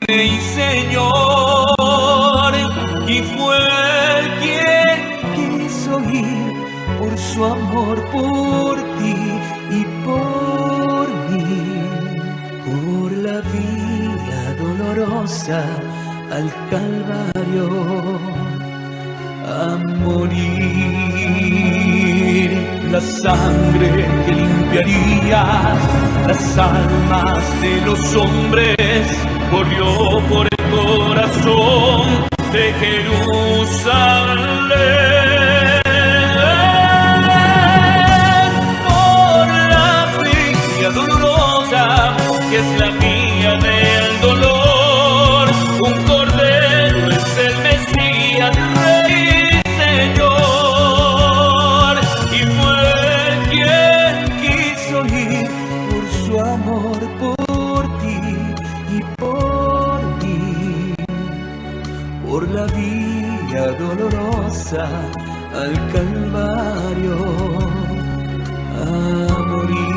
Rey, Señor. Y fue él quien quiso ir por su amor por ti y por mí, por la vía dolorosa al Calvario a morir. La sangre que limpiaría las almas de los hombres corrió por el corazón de Jerusalén. Por la vía dolorosa, que es la vía del dolor, un cordero es el Mesías, Rey, Señor. Y fue quien quiso ir por su amor por ti y por mí, por la vía dolorosa al Calvario a morir.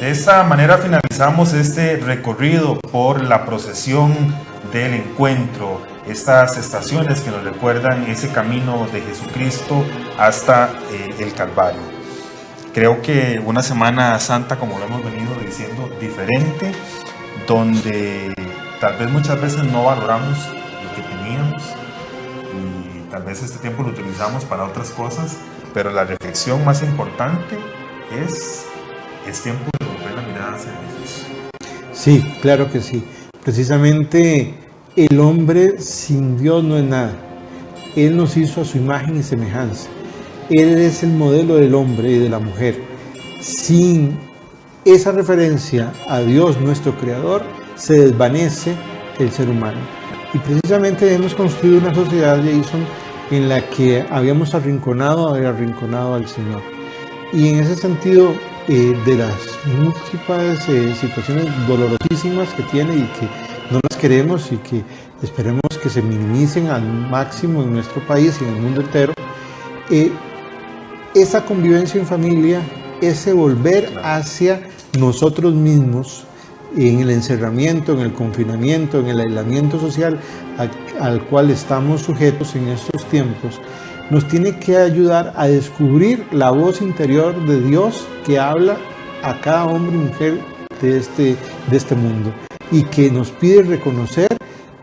De esta manera finalizamos este recorrido por la procesión del encuentro, estas estaciones que nos recuerdan ese camino de Jesucristo hasta el Calvario. Creo que una Semana Santa, como lo hemos venido diciendo, diferente, donde tal vez muchas veces no valoramos lo que teníamos y tal vez este tiempo lo utilizamos para otras cosas, pero la reflexión más importante es tiempo de volver la mirada hacia Jesús. Sí, claro que sí. Precisamente el hombre sin Dios no es nada. Él nos hizo a su imagen y semejanza. Él es el modelo del hombre y de la mujer. Sin esa referencia a Dios, nuestro Creador, se desvanece el ser humano. Y precisamente hemos construido una sociedad, Jason, en la que habíamos arrinconado al Señor. Y en ese sentido, de las múltiples situaciones dolorosísimas que tiene y que no las queremos y que esperemos que se minimicen al máximo en nuestro país y en el mundo entero, esa convivencia en familia, ese volver hacia nosotros mismos en el encerramiento, en el confinamiento, en el aislamiento social al cual estamos sujetos en estos tiempos, nos tiene que ayudar a descubrir la voz interior de Dios que habla a cada hombre y mujer de este mundo y que nos pide reconocer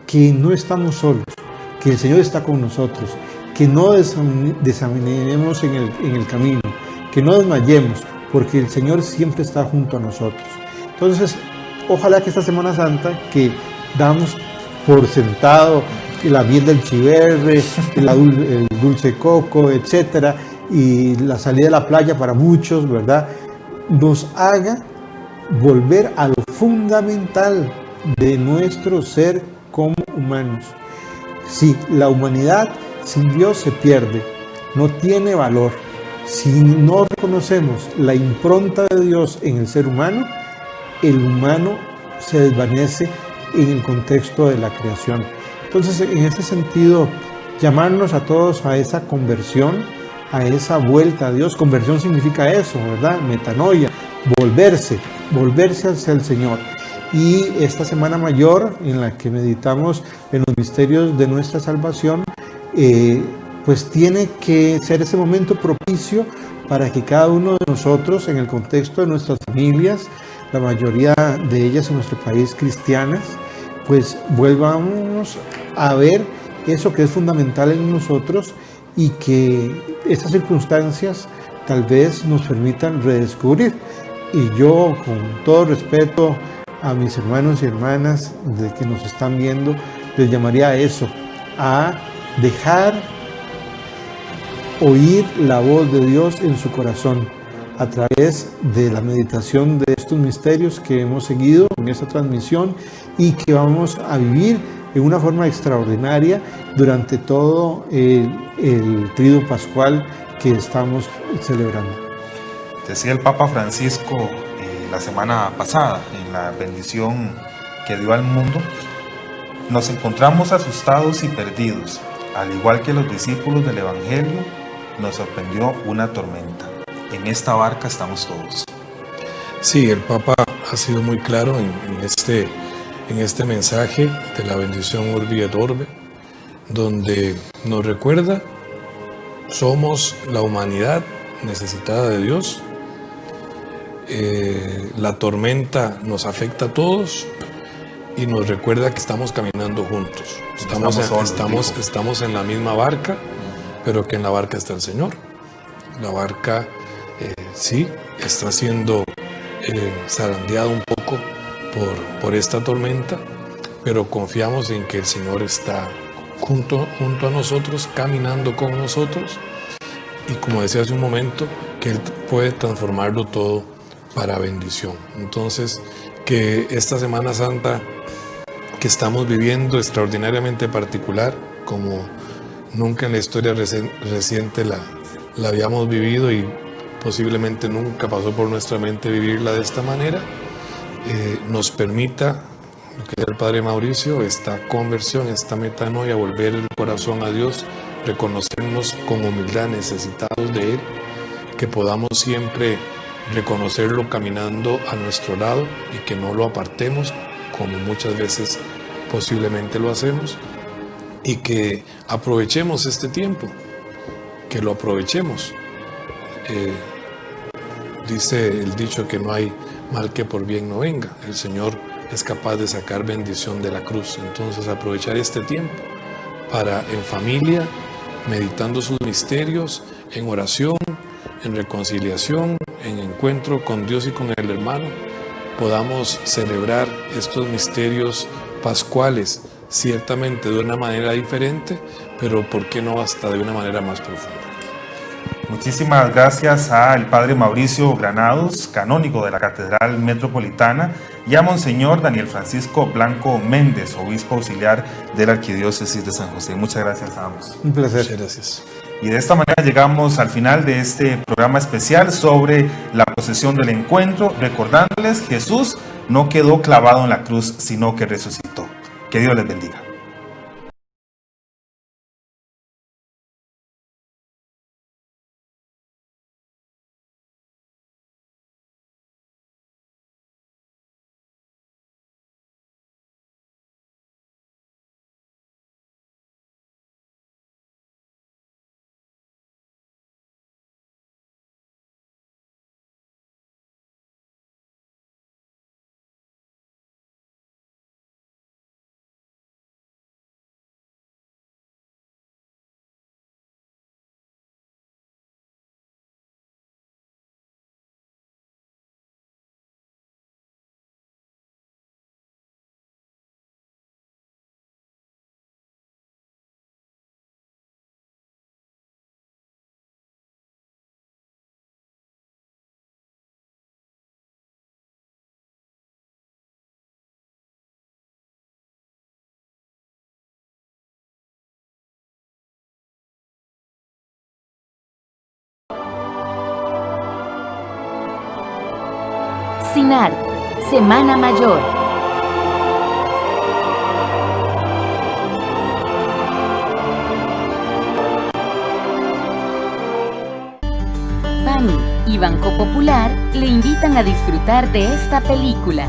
que no estamos solos, que el Señor está con nosotros, que no desanimemos en el camino, que no desmayemos, porque el Señor siempre está junto a nosotros. Entonces, ojalá que esta Semana Santa, que damos por sentado la miel del chiverre, el dulce coco, etcétera, y la salida de la playa para muchos, ¿verdad?, nos haga volver a lo fundamental de nuestro ser como humanos. Sí, la humanidad sin Dios se pierde, no tiene valor. Si no reconocemos la impronta de Dios en el ser humano, el humano se desvanece en el contexto de la creación. Entonces, en este sentido, llamarnos a todos a esa conversión, a esa vuelta a Dios. Conversión significa eso, ¿verdad? Metanoia, volverse hacia el Señor. Y esta Semana Mayor, en la que meditamos en los misterios de nuestra salvación, pues tiene que ser ese momento propicio para que cada uno de nosotros, en el contexto de nuestras familias, la mayoría de ellas en nuestro país cristianas, pues vuelvamos a ver eso que es fundamental en nosotros y que estas circunstancias tal vez nos permitan redescubrir. Y yo, con todo respeto a mis hermanos y hermanas de que nos están viendo, les llamaría a eso, a dejar oír la voz de Dios en su corazón a través de la meditación de estos misterios que hemos seguido en esta transmisión y que vamos a vivir en una forma extraordinaria durante todo el Tríduo Pascual que estamos celebrando. Decía el Papa Francisco la semana pasada en la bendición que dio al mundo: nos encontramos asustados y perdidos, al igual que los discípulos del Evangelio, nos sorprendió una tormenta. En esta barca estamos todos. Sí, el Papa ha sido muy claro en este mensaje de la bendición Urbi et Orbe, donde nos recuerda, somos la humanidad necesitada de Dios. La tormenta nos afecta a todos y nos recuerda que estamos caminando juntos. Estamos en la misma barca, pero que en la barca está el Señor. La barca sí está siendo zarandeada un poco por esta tormenta, pero confiamos en que el Señor está junto a nosotros, caminando con nosotros, y como decía hace un momento, que Él puede transformarlo todo para bendición. Entonces, que esta Semana Santa que estamos viviendo, extraordinariamente particular, como nunca en la historia reciente la habíamos vivido y posiblemente nunca pasó por nuestra mente vivirla de esta manera, nos permita, lo que decía el Padre Mauricio, esta conversión, esta metanoia, volver el corazón a Dios, reconocernos con humildad necesitados de Él, que podamos siempre reconocerlo caminando a nuestro lado y que no lo apartemos como muchas veces posiblemente lo hacemos, y que aprovechemos este tiempo, que lo aprovechemos. Dice el dicho que no hay mal que por bien no venga. El Señor es capaz de sacar bendición de la cruz. Entonces aprovechar este tiempo para en familia, meditando sus misterios, en oración, en reconciliación, en encuentro con Dios y con el hermano, podamos celebrar estos misterios pascuales, ciertamente de una manera diferente, pero ¿por qué no hasta de una manera más profunda? Muchísimas gracias al Padre Mauricio Granados, canónigo de la Catedral Metropolitana, y a Monseñor Daniel Francisco Blanco Méndez, obispo auxiliar de la Arquidiócesis de San José. Muchas gracias a ambos. Un placer. Muchas gracias. Y de esta manera llegamos al final de este programa especial sobre la procesión del encuentro, recordándoles que Jesús no quedó clavado en la cruz, sino que resucitó. Que Dios les bendiga. Sinar, Semana Mayor. Bani y Banco Popular le invitan a disfrutar de esta película.